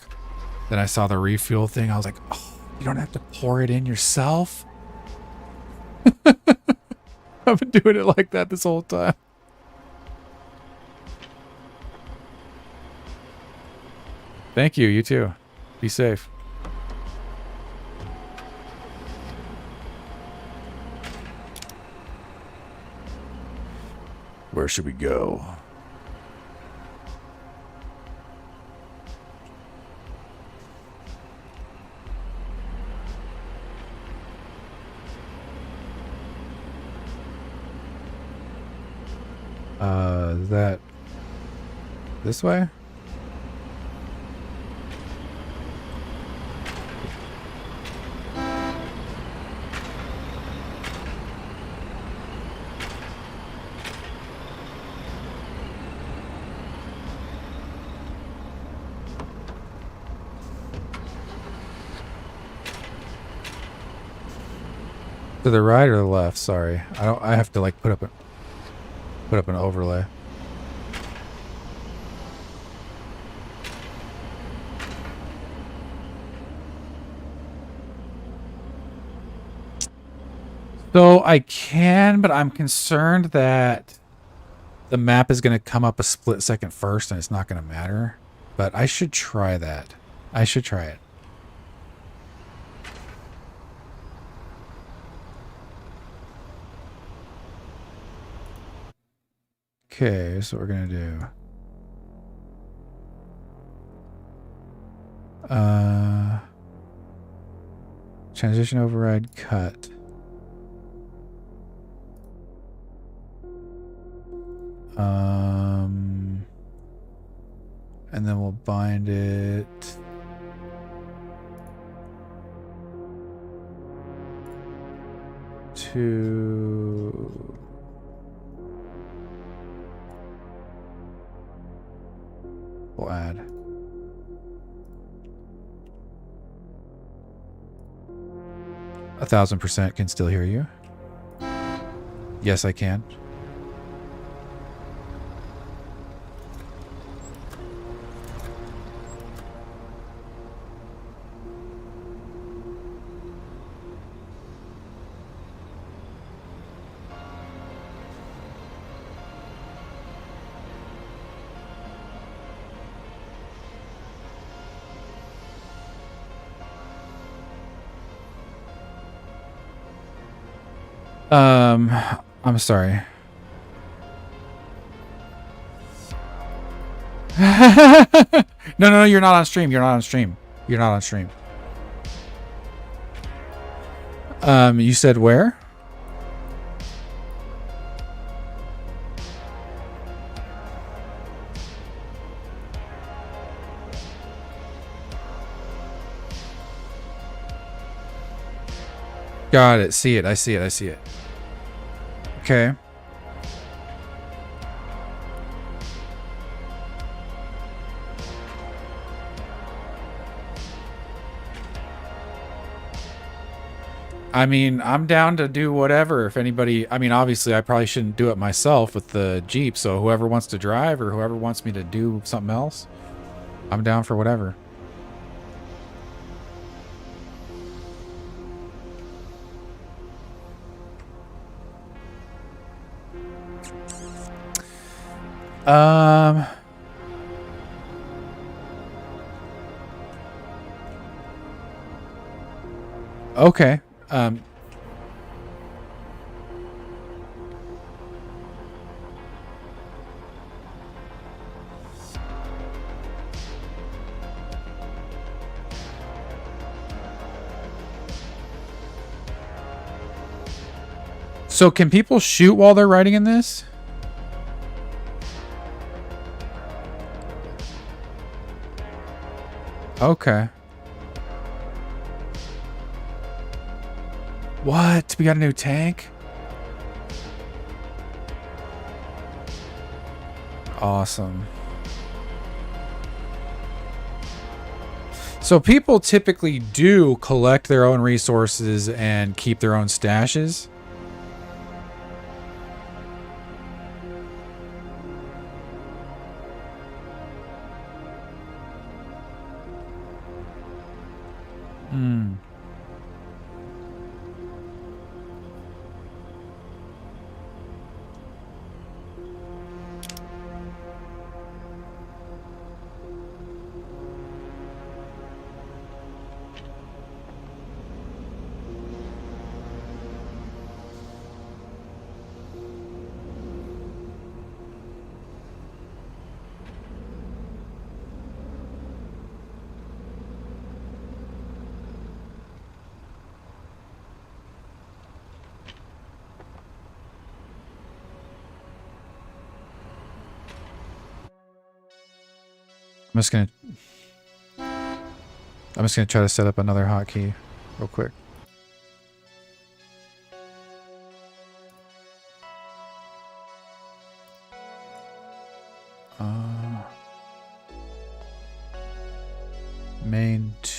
then I saw the refuel thing. I was like, oh, you don't have to pour it in yourself. I've been doing it like that this whole time. Thank you. You too. Be safe. Where should we go? Is that this way? To the right or the left? Sorry, I have to like put up an overlay. So I can, but I'm concerned that the map is going to come up a split second first and it's not going to matter. But I should try that. I should try it. Okay, so what we're going to do. Transition override cut. And then we'll bind it to we'll add 1000% can still hear you. Yes, I can. I'm sorry. No, you're not on stream. You're not on stream. You're not on stream. You said where? Got it. See it. I see it. I see it. Okay. I mean, I'm down to do whatever. If anybody, I mean, obviously I probably shouldn't do it myself with the Jeep. So whoever wants to drive or whoever wants me to do something else, I'm down for whatever. Okay. So can people shoot while they're riding in this? Okay. What? We got a new tank? Awesome. So people typically do collect their own resources and keep their own stashes? Hmm. just gonna try to set up another hotkey real quick. Main 2.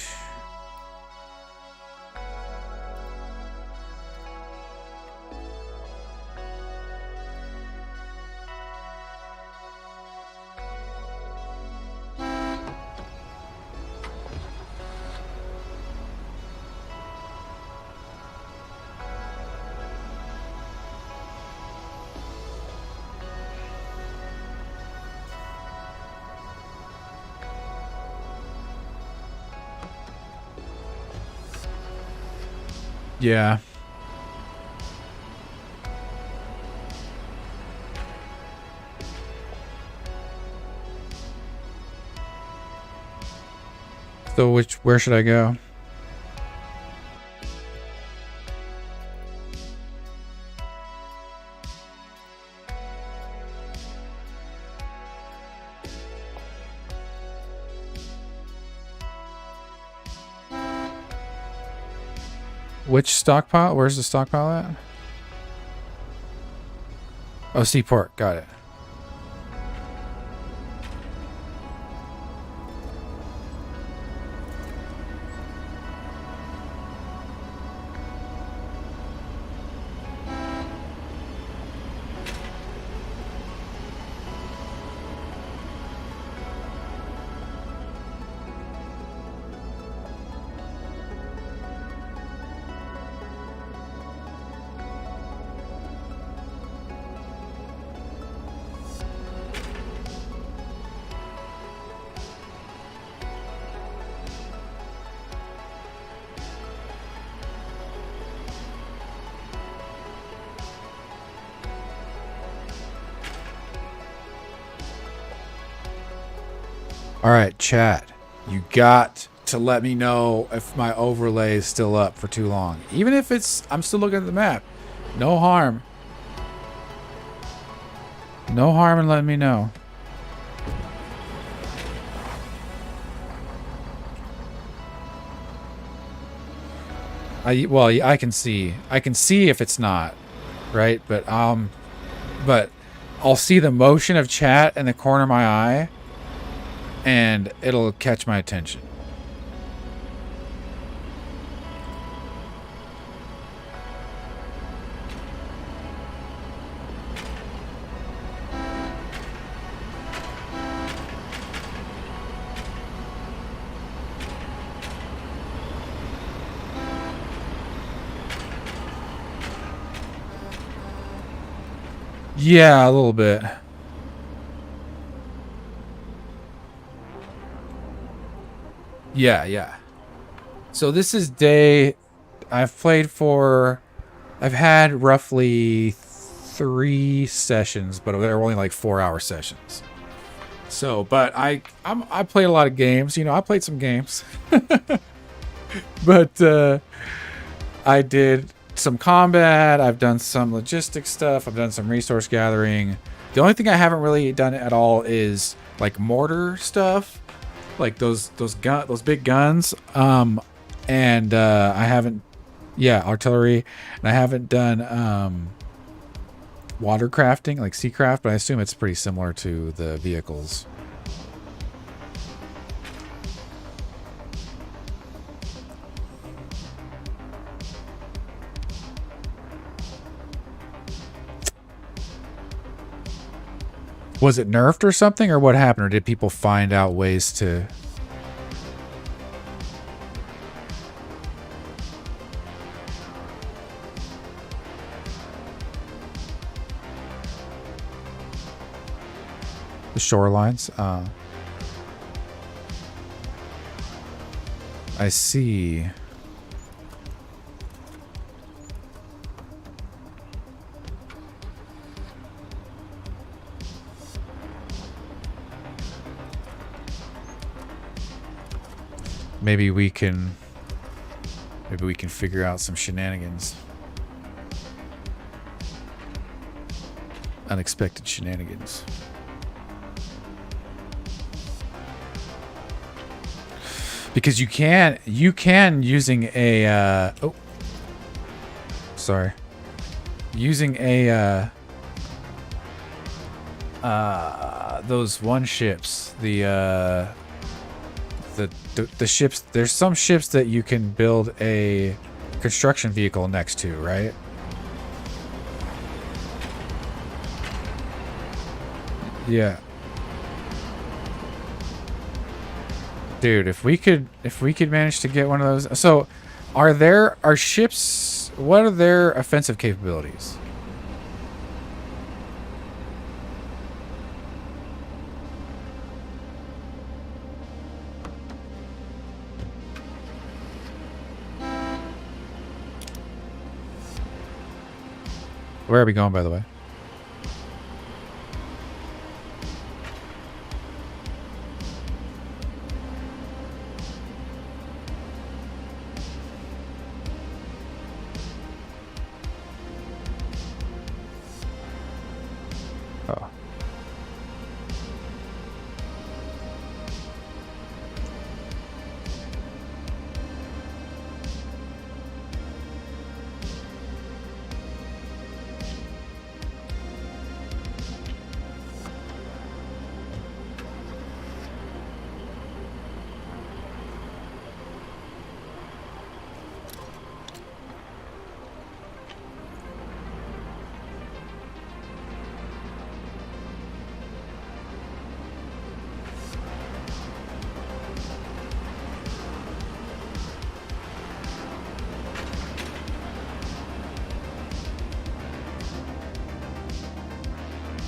Yeah. So where should I go? Which stockpile? Where's the stockpile at? Oh, Seaport. Got it. All right, chat. You got to let me know if my overlay is still up for too long. Even if I'm still looking at the map. No harm. No harm in letting me know. I can see if it's not, right? But I'll see the motion of chat in the corner of my eye, and it'll catch my attention. Yeah, a little bit. Yeah. So this is day... I've had roughly 3 sessions, but they're only like 4-hour sessions. So, but I played a lot of games. You know, I played some games. But I did some combat. I've done some logistics stuff. I've done some resource gathering. The only thing I haven't really done at all is like mortar stuff, like those big guns. And I haven't, artillery, and I haven't done water crafting, like seacraft, but I assume it's pretty similar to the vehicles. Was it nerfed or something, or what happened? Or did people find out ways to... The shorelines? I see. Maybe we can figure out some shenanigans. Unexpected shenanigans. because you can using a oh, sorry, using a those one ships, the ships. There's some ships that you can build a construction vehicle next to, right? Yeah. Dude, if we could manage to get one of those. So, are ships, what are their offensive capabilities? Where are we going, by the way? Oh.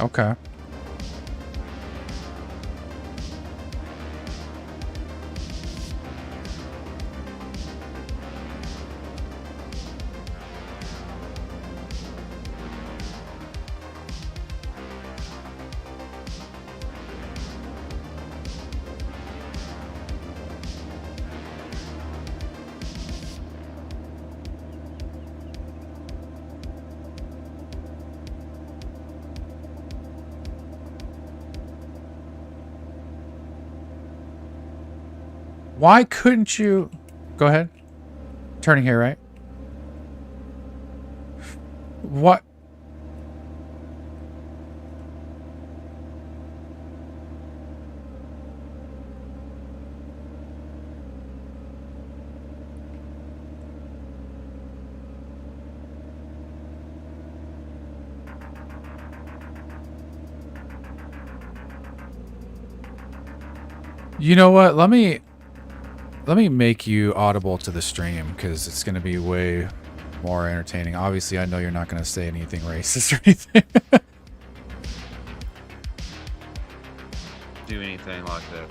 Okay. Why couldn't you... Go ahead. Turning here, right? What? You know what? Let me make you audible to the stream because it's going to be way more entertaining. Obviously, I know you're not going to say anything racist or anything. Do anything like that.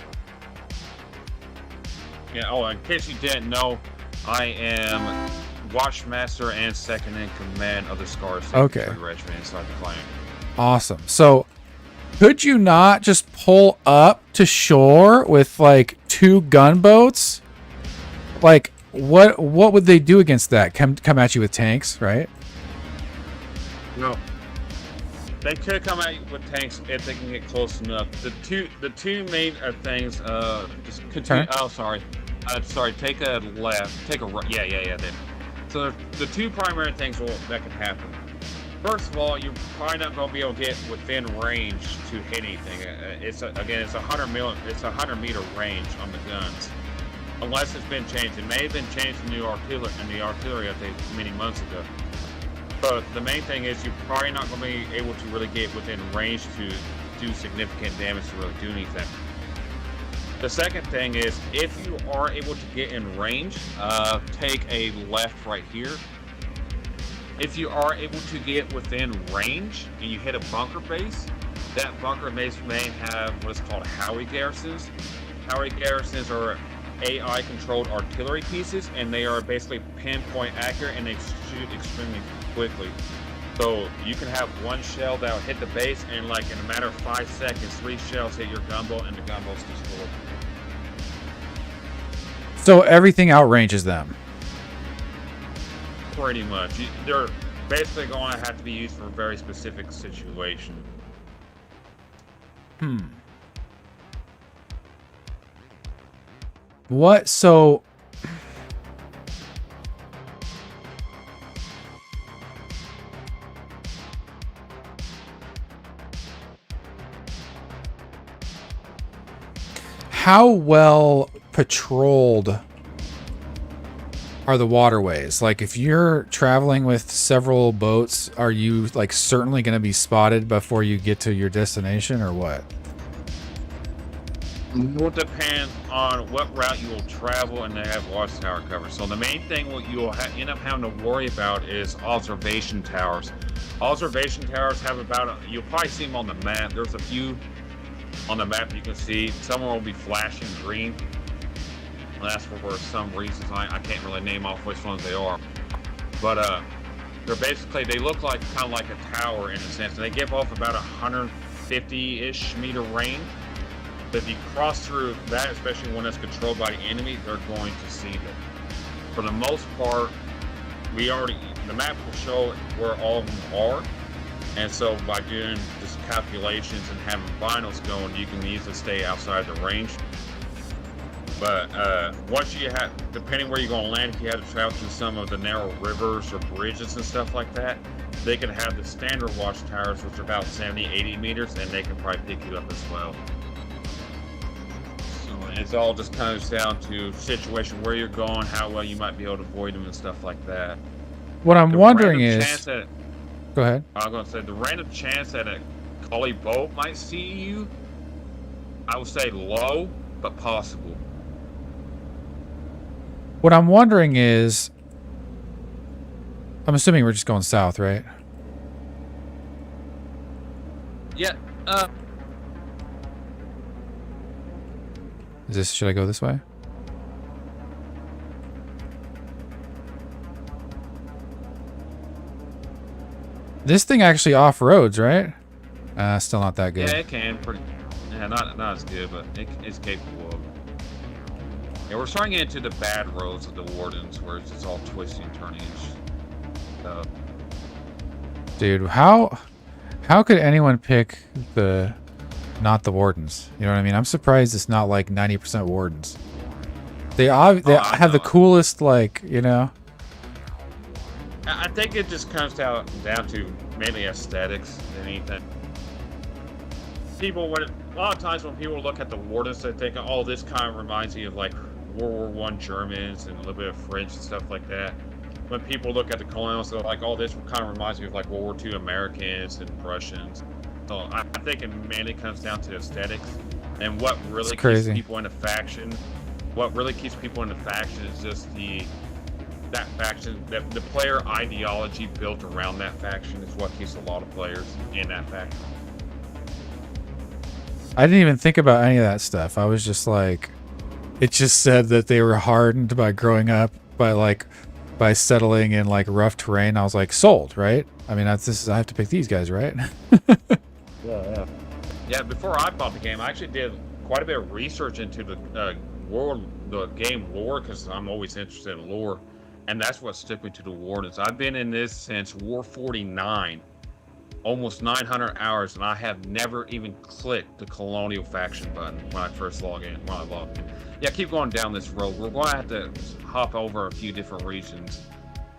Yeah, oh, in case you didn't know, I am Watchmaster and second in command of the Scars Regiment inside the clan. Awesome. So, could you not just pull up to shore with like 2 gunboats? Like, what would they do against that? Come at you with tanks, right? No. They could come at you with tanks if they can get close enough. The two main things. Just continue. Oh, sorry. Sorry. Take a left. Take a right. Yeah. Then. So the 2 primary things that can happen. First of all, you're probably not going to be able to get within range to hit anything. It's a 100 meter range on the guns, unless it's been changed. It may have been changed in the artillery update many months ago. But the main thing is you're probably not going to be able to really get within range to do significant damage to really do anything. The second thing is if you are able to get in range, take a left right here. If you are able to get within range and you hit a bunker base, that bunker base may have what's called Howie garrisons. Howie garrisons are AI-controlled artillery pieces, and they are basically pinpoint accurate and they shoot extremely quickly. So you can have 1 shell that will hit the base, and like in a matter of 5 seconds, 3 shells hit your gunboat, and the gunboat's destroyed. So everything outranges them. Pretty much. They're basically going to have to be used for a very specific situation. What? So how well patrolled are the waterways? Like, if you're traveling with several boats, are you like certainly going to be spotted before you get to your destination, or what? It will depend on what route you will travel, and they have watchtower cover. So the main thing what you will end up having to worry about is observation towers. Observation towers have you'll probably see them on the map. There's a few on the map you can see. Some will be flashing green. That's for some reasons. I can't really name off which ones they are. But they're basically, they look like kind of like a tower in a sense. And they give off about 150-ish meter range. But if you cross through that, especially when it's controlled by the enemy, they're going to see them. For the most part, the map will show where all of them are. And so by doing just calculations and having binos going, you can easily stay outside the range. But once you have, depending where you're going to land, if you have to travel through some of the narrow rivers or bridges and stuff like that, they can have the standard watchtowers, which are about 70, 80 meters, and they can probably pick you up as well. So it's all just kind of down to situation where you're going, how well you might be able to avoid them and stuff like that. What I'm wondering is... Go ahead. I was going to say, the random chance that a collie boat might see you, I would say low, but possible. What I'm wondering is, I'm assuming we're just going south, right? Yeah. Should I go this way? This thing actually off-roads, right? Still not that good. Yeah, it can. Yeah, not as good, but it's capable of. Yeah, we're starting to get into the bad roads of the Wardens, where it's just all twisty and turny and stuff. Dude, how could anyone pick not the Wardens? You know what I mean? I'm surprised it's not like 90% Wardens. They have the coolest, like, you know. I think it just comes down to mainly aesthetics than anything. A lot of times when people look at the Wardens, they think, oh, this kind of reminds me of like World War I Germans and a little bit of French and stuff like that. When people look at the Colonials, they're like, oh, this kind of reminds me of like World War II Americans and Prussians. So I think it mainly comes down to aesthetics and what really keeps people in a faction. What really keeps people in the faction is just that faction, the player ideology built around that faction is what keeps a lot of players in that faction. I didn't even think about any of that stuff. I was just like, it just said that they were hardened by growing up by settling in like rough terrain. I was like, sold, right? I mean, I have to pick these guys, right? Yeah, before I bought the game, I actually did quite a bit of research into the game lore, because I'm always interested in lore, and that's what stuck me to the Wardens. I've been in this since War 49, almost 900 hours, and I have never even clicked the Colonial faction button when I first logged in. Yeah, keep going down this road. We're going to have to hop over a few different regions,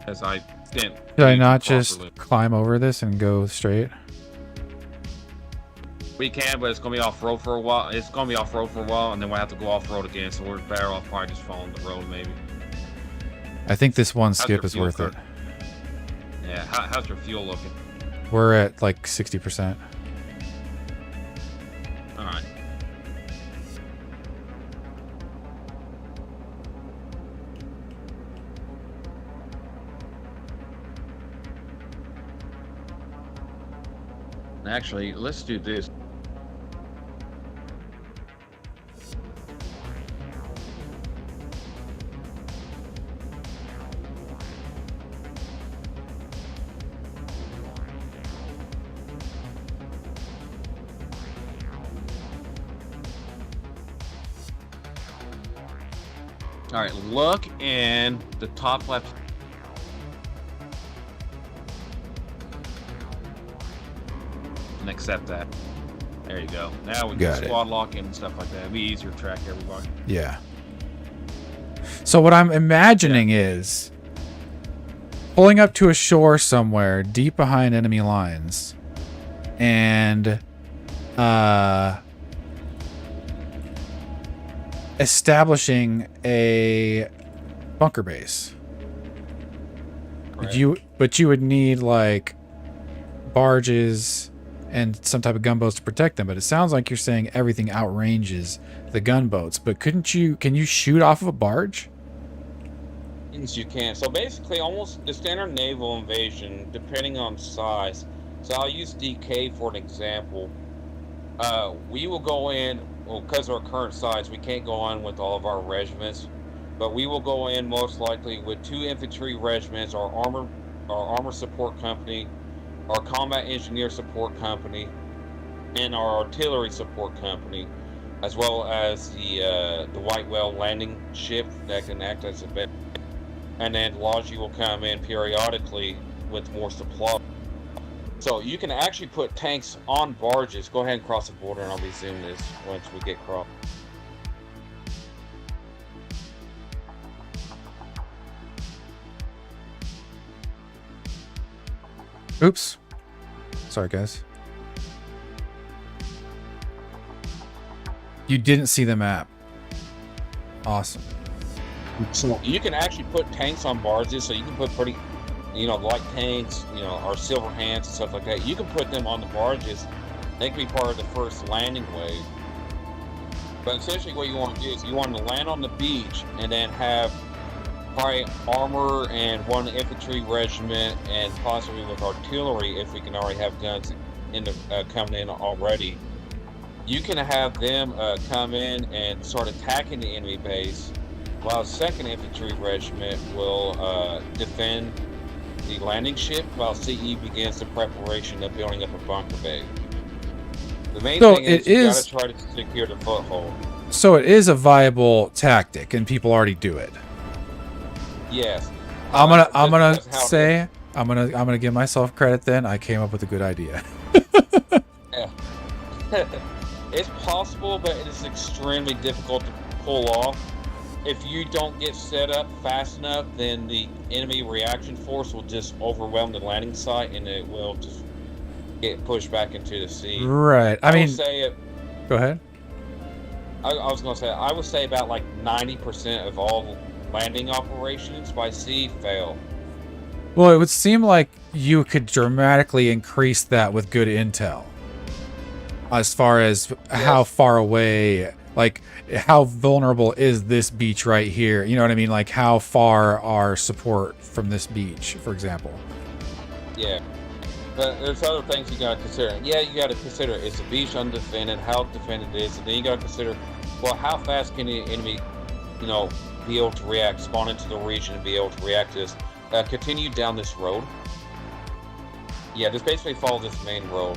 as I didn't. Did I not just climb over this and go straight? We can, but it's going to be off-road for a while. And then we'll have to go off-road again, so we're better off probably just following the road, maybe. I think this one skip is worth it. Yeah, how's your fuel looking? We're at like 60%. All right. Actually, let's do this. All right, look in the top left. And accept that. There you go. Now we can squad lock in and stuff like that. It'll be easier to track everybody. Yeah. So what I'm imagining is pulling up to a shore somewhere deep behind enemy lines and establishing a bunker base. Right. But you would need like barges and some type of gunboats to protect them. But it sounds like you're saying everything outranges the gunboats. But can you shoot off of a barge? Yes, you can. So basically, almost the standard naval invasion, depending on size. So I'll use DK for an example. We will go in, well, because of our current size, we can't go in with all of our regiments, but we will go in most likely with 2 infantry regiments, our armor support company, our combat engineer support company, and our artillery support company, as well as the White Whale landing ship that can act as a base. And then Logi will come in periodically with more supply. So you can actually put tanks on barges. Go ahead and cross the border, and I'll resume this once we get crossed. Oops. Sorry, guys. You didn't see the map. Awesome. So you can actually put tanks on barges, so you can put pretty, light tanks, our silver hands and stuff like that. You can put them on the barges. They can be part of the first landing wave. But essentially what you want to do is you want to land on the beach and then have probably armor and 1 infantry regiment and possibly with artillery, if we can already have guns in the coming in already. You can have them come in and start attacking the enemy base, while 2nd Infantry Regiment will defend the landing ship, while CE begins the preparation of building up a bunker base. The main thing is you gotta try to secure the foothold. So it is a viable tactic, and people already do it. Yes. I'm gonna give myself credit. Then I came up with a good idea. Yeah. It's possible, but it is extremely difficult to pull off. If you don't get set up fast enough, then the enemy reaction force will just overwhelm the landing site, and it will just get pushed back into the sea. Right. I mean, say it. Go ahead. I was going to say, I would say about like 90% of all landing operations by sea fail. Well, it would seem like you could dramatically increase that with good intel. As far as how far away, like how vulnerable is this beach right here? You know what I mean? Like how far are support from this beach, for example? Yeah. But there's other things you got to consider. Yeah, you got to consider, is the beach undefended, how defended it is, and then you got to consider, well, how fast can the enemy, be able to react, spawn into the region and be able to react to this. Continue down this road. Yeah, just basically follow this main road.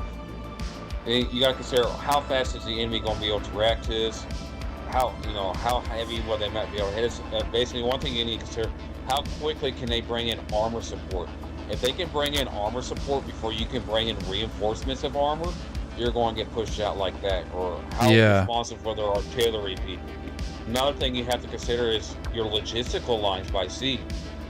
You got to consider how fast is the enemy going to be able to react to this, how heavy will they might be able to hit us. Basically, one thing you need to consider, how quickly can they bring in armor support. If they can bring in armor support before you can bring in reinforcements of armor, you're going to get pushed out like that. Or how responsive will their artillery be. Another thing you have to consider is your logistical lines by sea.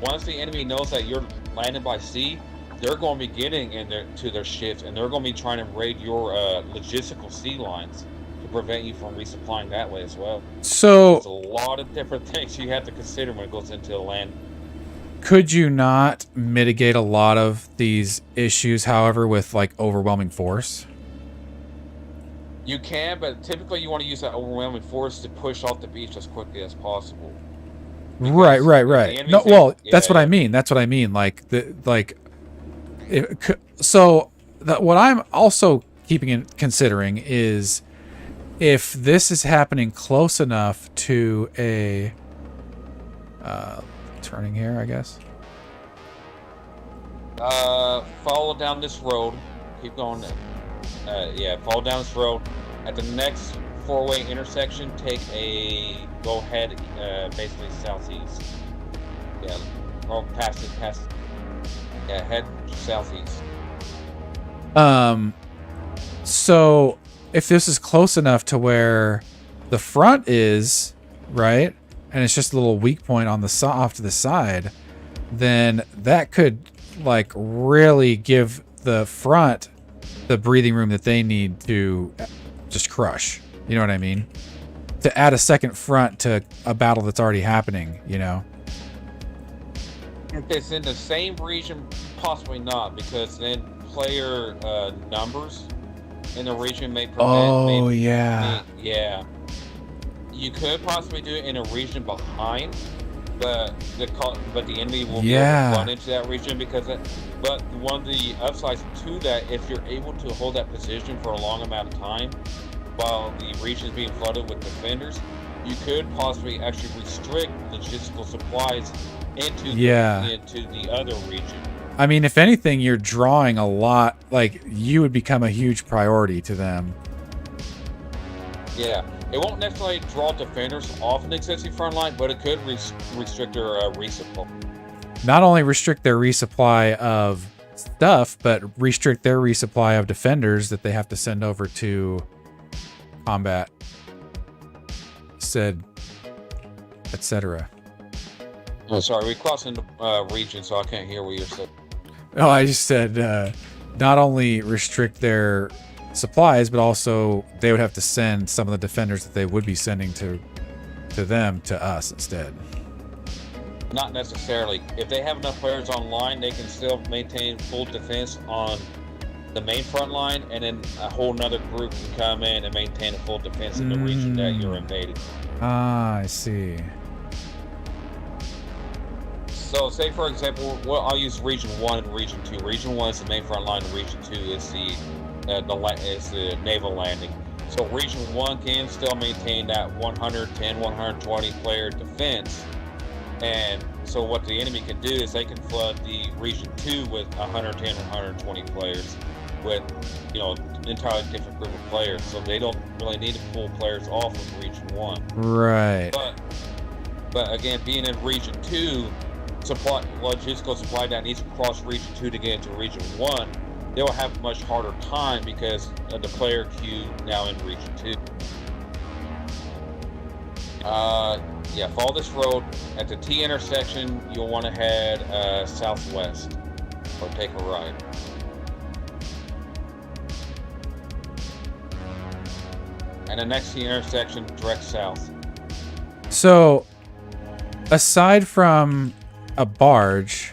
Once the enemy knows that you're landed by sea, they're going to be getting to their ships, and they're going to be trying to raid your logistical sea lines to prevent you from resupplying that way as well. So there's a lot of different things you have to consider when it goes into the land. Could you not mitigate a lot of these issues, however, with like overwhelming force? You can, but typically you want to use that overwhelming force to push off the beach as quickly as possible. Right. No, well, that's what I mean. That's what I mean. What I'm also considering is if this is happening close enough to a turning here, I guess. Follow down this road. Keep going. Follow down this road. At the next 4-way intersection, take a go ahead, basically southeast. Yeah, or past it. Yeah, head southeast. So if this is close enough to where the front is, right, and it's just a little weak point on the off to the side, then that could like really give the front the breathing room that they need to just crush. You know what I mean? To add a second front to a battle that's already happening, you know? If it's in the same region, possibly not, because then player numbers in the region may prevent. Yeah. You could possibly do it in a region behind, but the enemy will be able to run into that region but one of the upsides to that, if you're able to hold that position for a long amount of time while the region is being flooded with defenders, you could possibly actually restrict logistical supplies into the other region. I mean, if anything, you're drawing a lot, like, you would become a huge priority to them. Yeah. It won't necessarily draw defenders off an existing front line, but it could restrict their resupply. Not only restrict their resupply of stuff, but restrict their resupply of defenders that they have to send over to combat, etc. Oh, sorry, we crossed into region, so I can't hear what you're saying. Oh, I just said not only restrict their supplies, but also they would have to send some of the defenders that they would be sending to them to us instead. Not necessarily. If they have enough players online, they can still maintain full defense on the main front line, and then a whole nother group can come in and maintain a full defense in the region that you're invading. Ah, I see. So, say for example, I'll use Region 1 and Region 2. Region 1 is the main front line, and Region 2 is the naval landing. So Region 1 can still maintain that 110, 120 player defense. And so what the enemy can do is they can flood the Region 2 with 110, 120 players with, an entirely different group of players. So they don't really need to pull players off of Region 1. Right. But again, being in Region 2, logistical supply that needs to cross Region 2 to get into Region 1, they'll have a much harder time because of the player queue now in Region 2. Follow this road. At the T intersection, you'll want to head southwest or take a right. And the next T intersection, direct south. So, aside from a barge,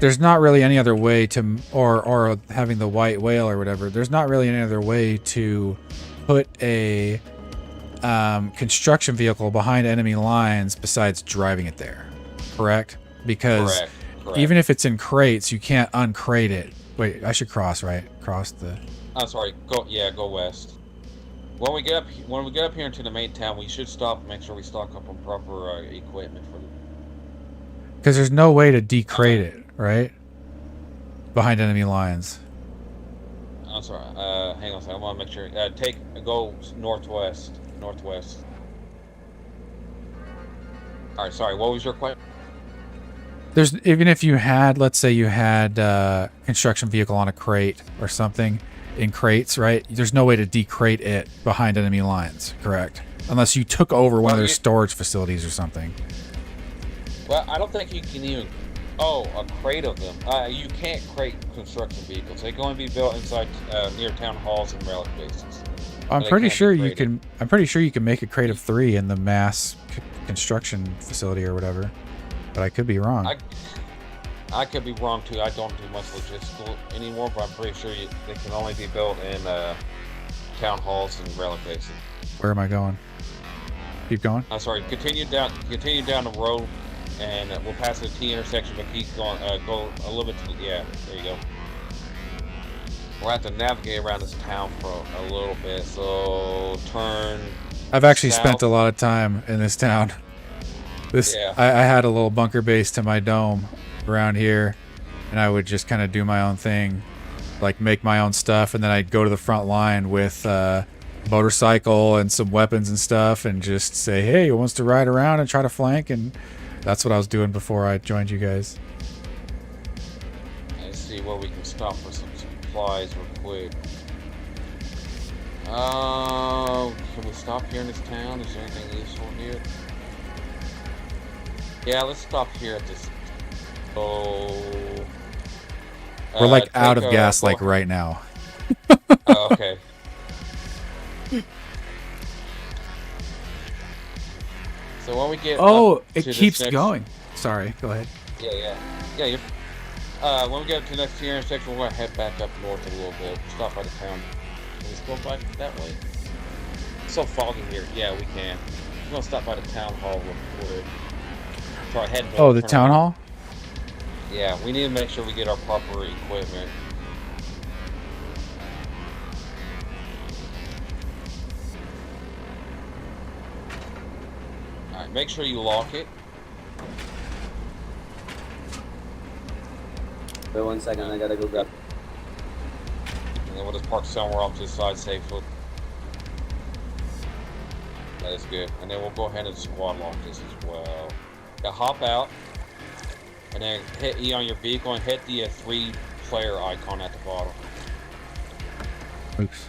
there's not really any other way to, or having the white whale or whatever, there's not really any other way to put a construction vehicle behind enemy lines besides driving it there, correct? Because correct. Even if it's in crates, you can't uncrate it. Wait, I should cross, right? Cross the... I'm sorry, go west. When we get up here into the main town, we should stop and make sure we stock up on proper equipment for them. Because there's no way to decrate it, right? Behind enemy lines. I'm sorry. Hang on a second. I want to make sure. Go northwest. Northwest. All right. Sorry. What was your question? There's, even if you had, let's say you had a construction vehicle on a crate or something in crates, right? There's no way to decrate it behind enemy lines, correct? Unless you took over one of their storage facilities or something. Well, I don't think you can even... Oh, a crate of them. You can't crate construction vehicles. They can only be built inside near town halls and relic bases. I'm pretty sure you can. I'm pretty sure you can make a crate of 3 in the mass construction facility or whatever. But I could be wrong. I could be wrong too. I don't do much logistical anymore, but I'm pretty sure they can only be built in town halls and relic bases. Where am I going? Keep going. I'm sorry. Continue down the road. And we'll pass the T intersection, but keep going. Go a little bit to the... Yeah, there you go. We'll have to navigate around this town for a little bit, so turn... I've actually spent a lot of time in this town. I had a little bunker base to my dome around here, and I would just kind of do my own thing, like make my own stuff, and then I'd go to the front line with a motorcycle and some weapons and stuff, and just say, hey, who wants to ride around and try to flank? And that's what I was doing before I joined you guys. Let's see where we can stop for some supplies real quick. Can we stop here in this town? Is there anything useful here? Yeah, let's stop here at this. Oh. We're like out of gas like right now. Oh, okay. So when we get it keeps going. Sorry, go ahead. Yeah. When we get to the next intersection, we're gonna head back up north a little bit. Stop by the town. Can we go back that way? It's so foggy here. Yeah, we can. We're gonna stop by the town hall real quick. Sorry, head. Oh, the town hall. Yeah, we need to make sure we get our proper equipment. Alright, make sure you lock it. Wait 1 second, I gotta go grab. And then we'll just park somewhere off to the side safely. That is good. And then we'll go ahead and squad lock this as well. Now hop out. And then hit E on your vehicle and hit the 3-player icon at the bottom. Oops.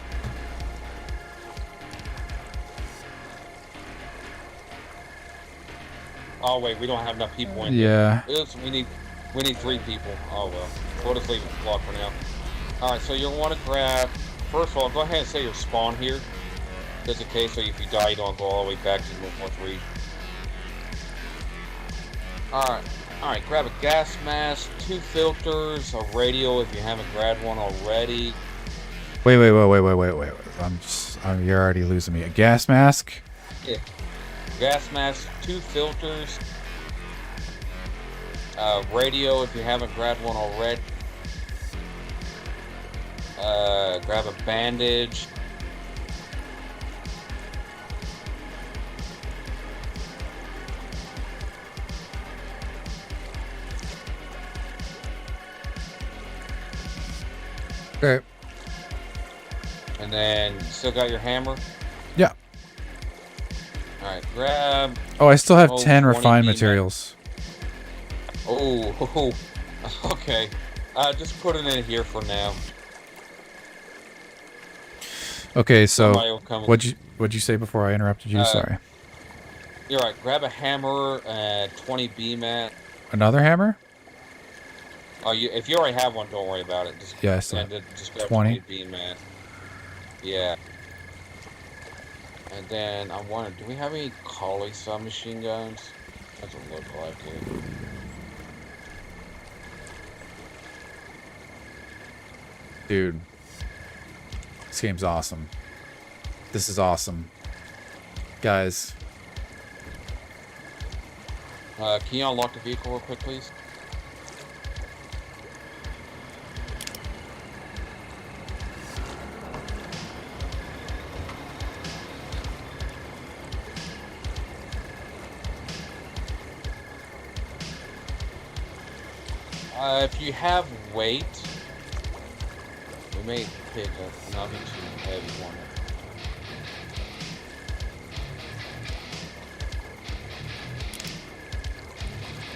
Oh wait, we don't have enough people in Yeah. here. Oops, we need 3 people. Oh well. We'll just leave it locked for now. Alright, so you'll want to grab, first of all, go ahead and set your spawn here. Just in case, so if you die, you don't go all the way back to 1.3. Alright, grab a gas mask, 2 filters, a radio if you haven't grabbed one already. Wait. You're already losing me. A gas mask? Yeah. Gas mask, 2 filters, radio if you haven't grabbed one already. Grab a bandage. Okay. And then, still got your hammer? Yeah. Alright, grab... Oh, I still have 10 20 refined B materials. Oh, okay. Just put it in here for now. Okay, so Somebody will come what'd you say before I interrupted you? Sorry. You're right. Grab a hammer and 20 B mat. Another hammer? Oh, if you already have one, don't worry about it. Just, Yeah, I still have just grab 20 B mat. Yeah. And then I wonder, do we have any Collie submachine guns? Doesn't look like it. Dude. This game's awesome. This is awesome. Guys. Can you unlock the vehicle real quick, please? If you have weight, we may pick up nothing too heavy one.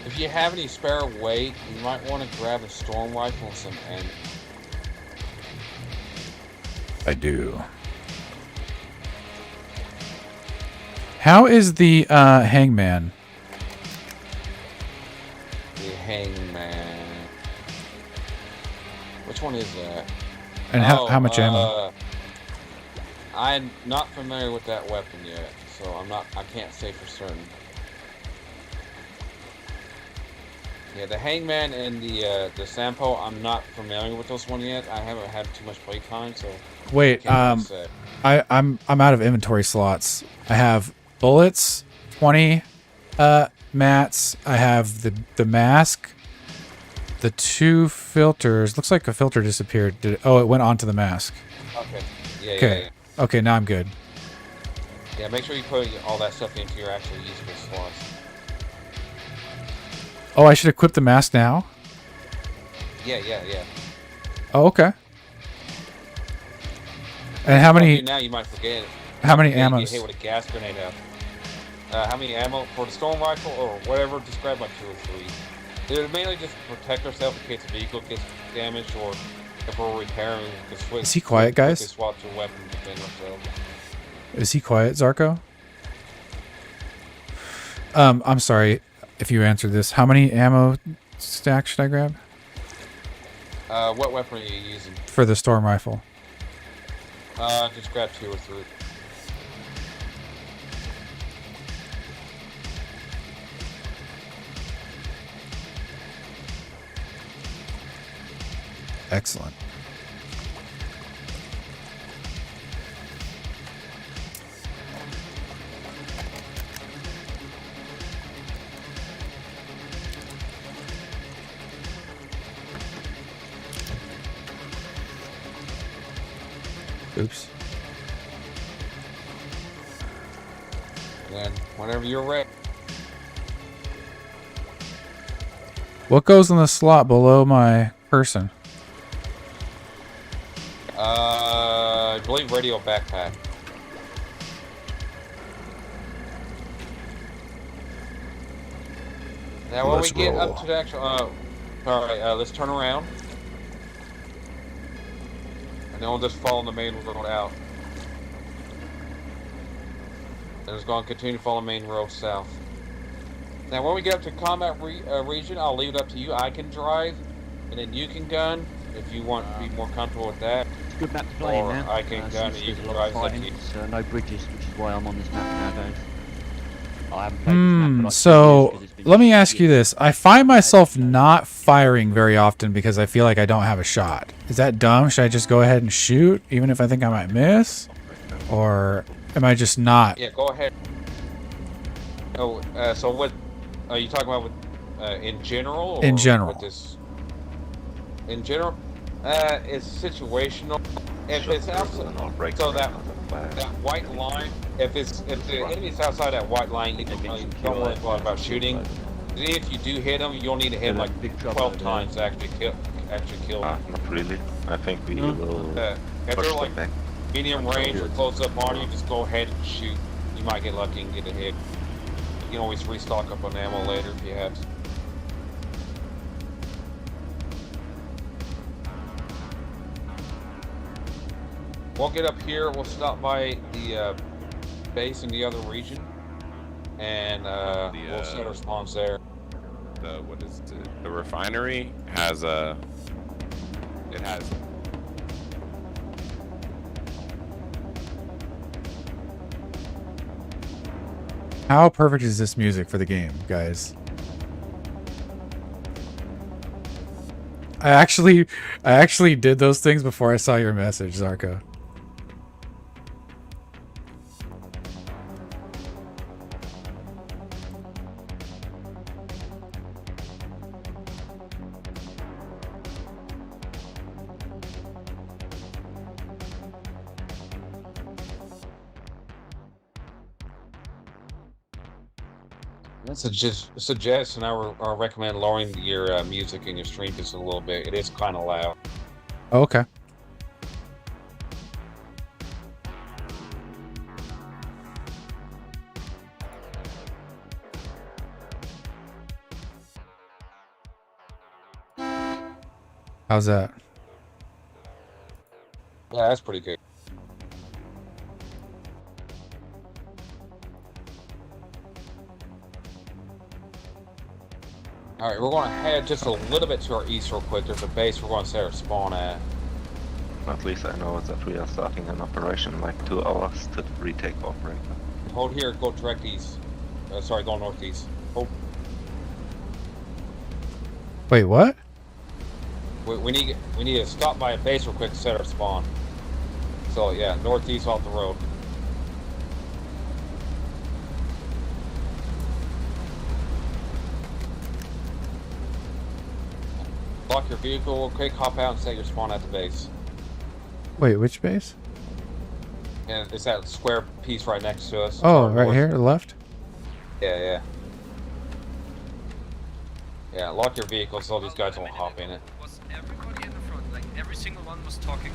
If you have any spare weight, you might want to grab a storm rifle and some ammo. I do. How is the hangman? The hangman. Which one is that? And how much ammo? I'm not familiar with that weapon yet, so I can't say for certain. Yeah, the hangman and the Sampo, I'm not familiar with those one yet. I haven't had too much playtime, so. Wait, I'm out of inventory slots. I have bullets, 20 mats. I have the mask, the 2 filters. Looks like a filter disappeared. Oh, it went onto the mask. Okay. Yeah. Okay. Yeah. Okay, now I'm good. Yeah, make sure you put all that stuff into your actual usable slots. Oh, I should equip the mask now? Yeah. Oh, okay. And how many? Now you might forget it. How many Yeah, you ammos? get hit with a gas grenade out. How many ammo for the storm rifle or whatever? Just grab like 2 or 3. They're mainly just to protect ourselves in case the vehicle gets damaged or If we're repairing, the switch. Is he quiet, guys? Swap to weapon to defend ourselves. Is he quiet, Zarko? I'm sorry if you answered this. How many ammo stacks should I grab? What weapon are you using? For the storm rifle. Just grab 2 or 3. Excellent. Oops. Then, whenever you're ready. What goes in the slot below my person? I believe radio backpack. Now, when we get up to the actual, alright, let's turn around. And then we'll just follow the main road out. And it's going to continue to follow the main road south. Now, when we get up to combat region, I'll leave it up to you. I can drive, and then you can gun, if you want to be more comfortable with that. It's a good map to play in Or now. I can gun and you There's can a lot of drive. fighting. It's, no bridges, which is why I'm on this map nowadays. I haven't played this map for like 2 So years 'cause it's been let me ask you years. this. I find myself not firing very often because I feel like I don't have a shot. Is that dumb? Should I just go ahead and shoot even if I think I might miss? Or am I just not? Yeah, go ahead. Oh, so what are you talking about with, in general? Or In general. With this? In general? It's situational. If it's outside, so that white line, if the enemy's outside that white line, you don't worry about shooting. If you do hit them, you'll need to hit them like 12 times to actually kill them. Not really. I think we will If push they're them like back. medium range or close up on you, just go ahead and shoot. You might get lucky and get a hit. You can always restock up on ammo later if you have to. We'll get up here, we'll stop by the base in the other region, and we'll set our spawns there. What is it? The refinery has a. It has. How perfect is this music for the game, guys? I actually did those things before I saw your message, Zarko. That's a suggestion. I recommend lowering your music in your stream just a little bit. It is kind of loud. Oh, okay. How's that? Yeah, that's pretty good. Alright, we're going to head just a little bit to our east real quick. There's a base we're going to set our spawn at. At least I know that we are starting an operation like 2 hours to retake operator. Hold here, go direct east. Sorry, go northeast. Hold. Wait, what? We need to stop by a base real quick to set our spawn. So yeah, northeast off the road. Lock your vehicle real quick, hop out and set your spawn at the base. Wait, which base? And it's that square piece right next to us. Oh, Sorry, right north. here, to the left? Yeah. Yeah, lock your vehicle so these guys won't hop in it. Was everybody in the front? Like every single one was talking.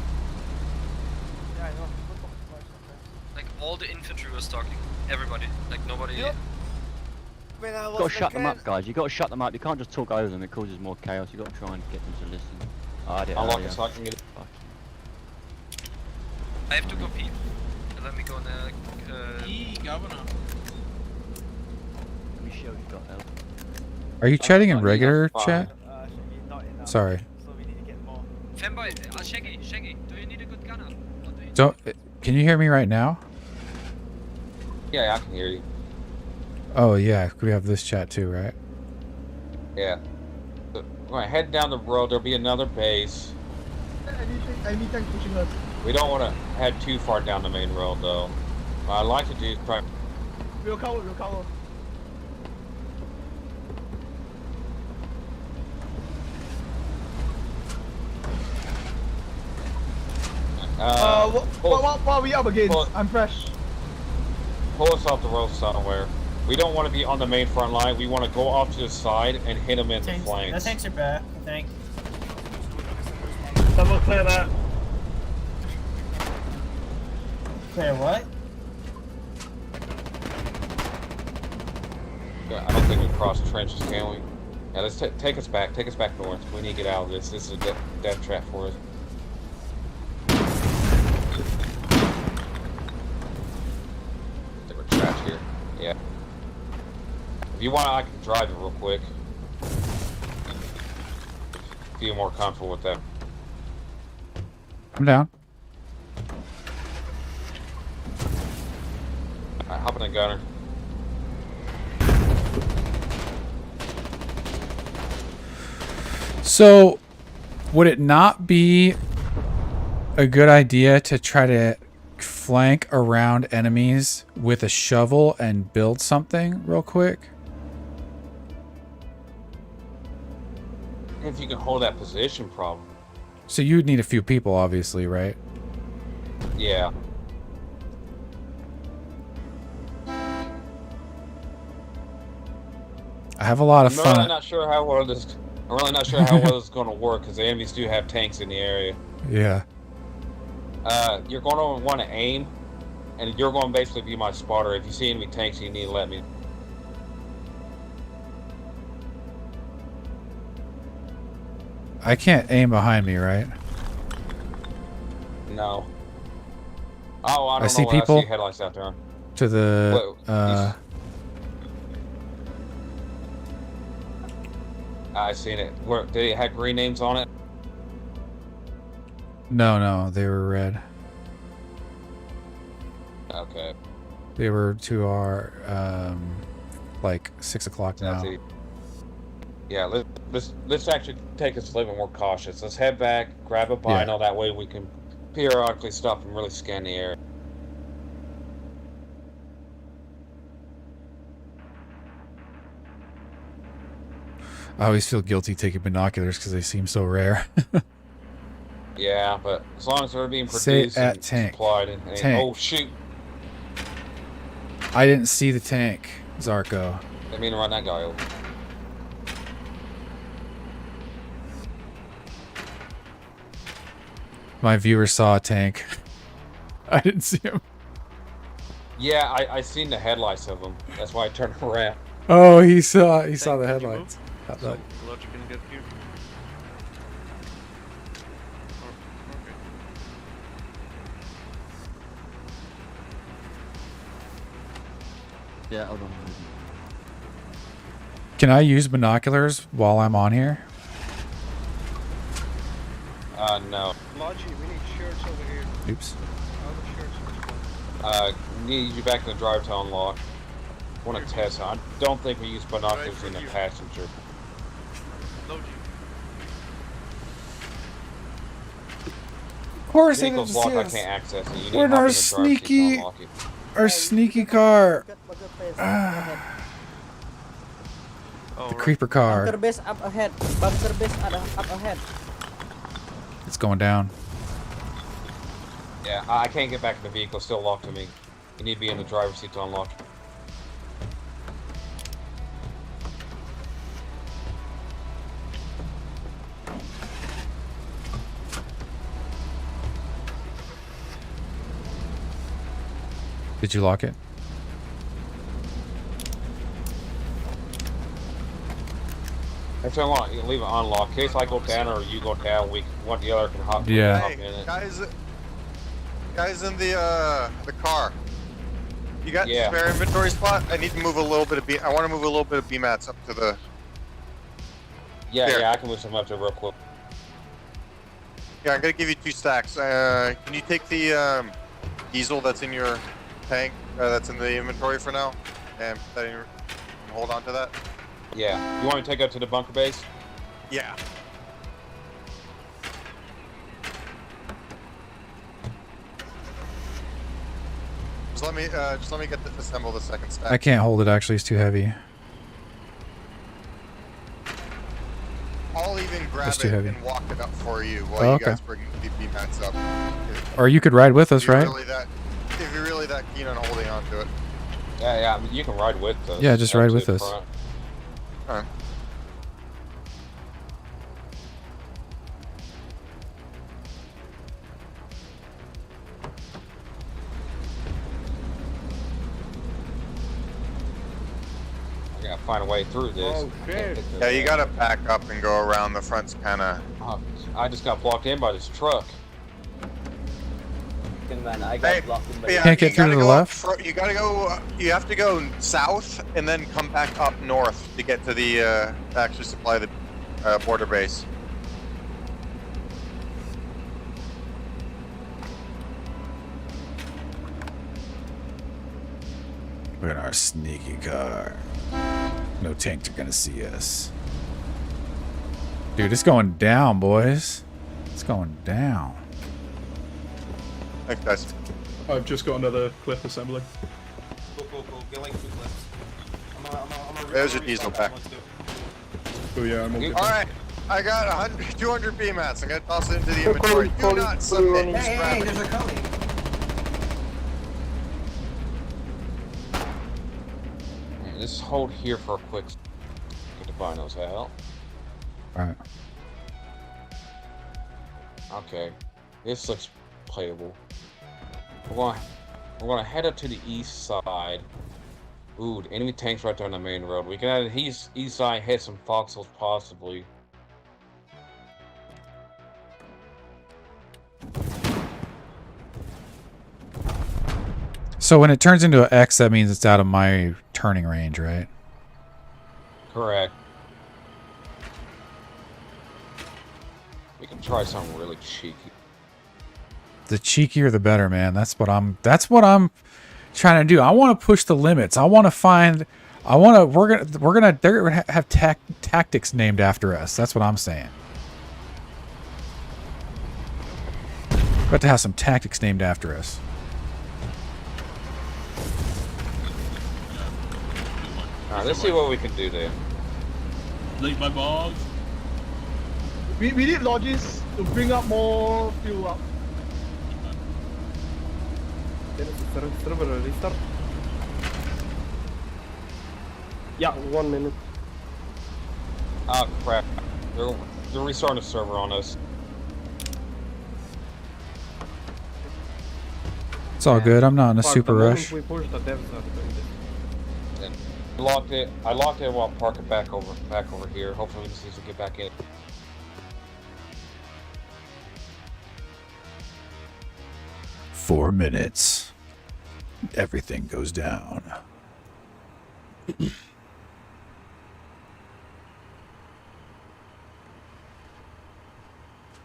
Yeah, I know. Like all the infantry was talking. Everybody. Like nobody. Yep. When I You've got to shut them up, guys. You've got to shut them up. You can't just talk over them. It causes more chaos. You've got to try and get them to listen. Unlock it so I can get it. I have to go pee. Let me go in the. Governor. Let me show you got help. Are you chatting in regular fine. chat? Not enough. Sorry. So we need to get more. Fanboy, Shaggy, do you need a good gunner? Or do you Don't. Can you hear me right now? Yeah, I can hear you. Oh yeah, we have this chat too, right? Yeah. So, all right, head down the road. There'll be another base. Any tank pushing us. We don't want to head too far down the main road, though. What I'd like to do is try. We'll cover. What are we up against? I'm fresh. Pull us off the road somewhere. We don't want to be on the main front line. We want to go off to the side and hit them in the flanks. The tanks are back, I think. Someone clear that. Clear what? Yeah, I don't think we cross trenches, can we? Yeah, let's take us back. Take us back north. We need to get out of this. This is a death trap for us. I think we're trapped here. Yeah. If you want, I can drive it real quick. Feel more comfortable with that. I'm down. Alright, hop in the gunner. So, would it not be a good idea to try to flank around enemies with a shovel and build something real quick? If you can hold that position, problem. So you'd need a few people, obviously, right? Yeah. I have a lot of I'm fun. really not sure how well this. I'm really not sure how well it's going to work because the enemies do have tanks in the area. Yeah. You're going to want to aim, and you're going to basically be my spotter. If you see enemy tanks, you need to let me. I can't aim behind me, right? No. Oh, I don't I see know. people. I see headlights out there. To the I seen it. Where did it have green names on it? no, they were red. Okay. They were to our like 6 o'clock now. That's it. Yeah, let's actually take us a little bit more cautious. Let's head back, grab a bino. That way we can periodically stop and really scan the area. I always feel guilty taking binoculars because they seem so rare. Yeah, but as long as they're being Say produced at and tank. supplied, Tank. oh shoot! I didn't see the tank, Zarko. I mean to run that guy over. My viewer saw a tank. I didn't see him. Yeah, I seen the headlights of them. That's why I turned around. Oh, he saw the headlights. So, logic can get you. Yeah, hold on. Can I use binoculars while I'm on here? No. Logi, we need shirts over here. Oops. All the shirts. Need you back in the drive to unlock. Want to test. I don't think we use binoculars in the passenger. Logi. Of course, I Vehicle's locked. I can't access it. You need We're in to hop our in the drive seat to sneaky- unlock it. Our sneaky car. Oh, The creeper car. Bunker base up ahead. Bunker base up ahead. It's going down. Yeah, I can't get back in the vehicle. Still locked to me. You need to be in the driver's seat to unlock. Did you lock it? That's what I want. You leave it unlocked. In case I go down or you go down, one the other can hop. Yeah. Hop in Hey, it. guys in the car. You got Yeah. spare inventory spot? I need to move a little bit of I want to move a little bit of B-mats up to the. Yeah, There. yeah, I can move some up there real quick. Yeah, I'm gonna give you 2 stacks. Can you take the diesel that's in your tank, that's in the inventory for now, and put that in and hold on to that? Yeah. You want me to take it up to the bunker base? Yeah. Just let me assemble the second stack. I can't hold it, actually. It's too heavy. I'll even grab It's too it heavy. and walk it up for you while Oh, you okay. guys bring the B-mats up. Or you could ride with us, If you're right? if you're really that keen on holding on to it. Yeah, yeah. I mean, you can ride with us. Yeah, just up ride to with the us. front. Alright. I gotta find a way through this. Oh, shit. Yeah, you gotta back up and go around. The front's kinda... I just got blocked in by this truck. Man, I got blocked in by Yeah, Can't get you through to gotta the go up left? you gotta go, you have to go south and then come back up north to get to the, to actually supply the border base. We're in our sneaky car. No tanks are gonna see us. Dude, it's going down, boys. It's going down. Thanks, guys. I've just got another clip assembly. Cool. Get like 2 clips. There's your diesel pack. Oh yeah, I'm all good. Alright, I got 200 B-mats. I'm gonna toss it into the inventory. Do not submit. Just grab it. There's a coming. Man, just hold here for a quick. Get the binos out. Alright. Okay, this looks playable. We're gonna head up to the east side. Ooh, the enemy tanks right there on the main road. We can have the east side hit some foxholes possibly. So when it turns into an X, that means it's out of my turning range, right? Correct. We can try something really cheeky. The cheekier the better, man. That's what I'm trying to do. I want to push the limits. I want to find they're gonna have tactics named after us. That's what I'm saying. We're about to have some tactics named after us. Alright, let's see what we can do there. Leave my bombs. We need lodges to bring up more fuel up. Restart. Yeah, 1 minute. Ah, crap. They're restarting the server on us. It's all good. I'm not in a super rush. We push the devs are doing this. I locked it while parking back over here. Hopefully we can get back in. Four minutes. Everything goes down.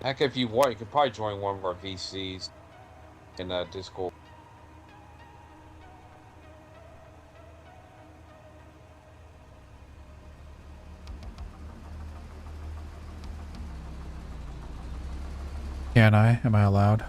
Heck, if you want, you could probably join one of our VCs in Discord. Can I? Am I allowed?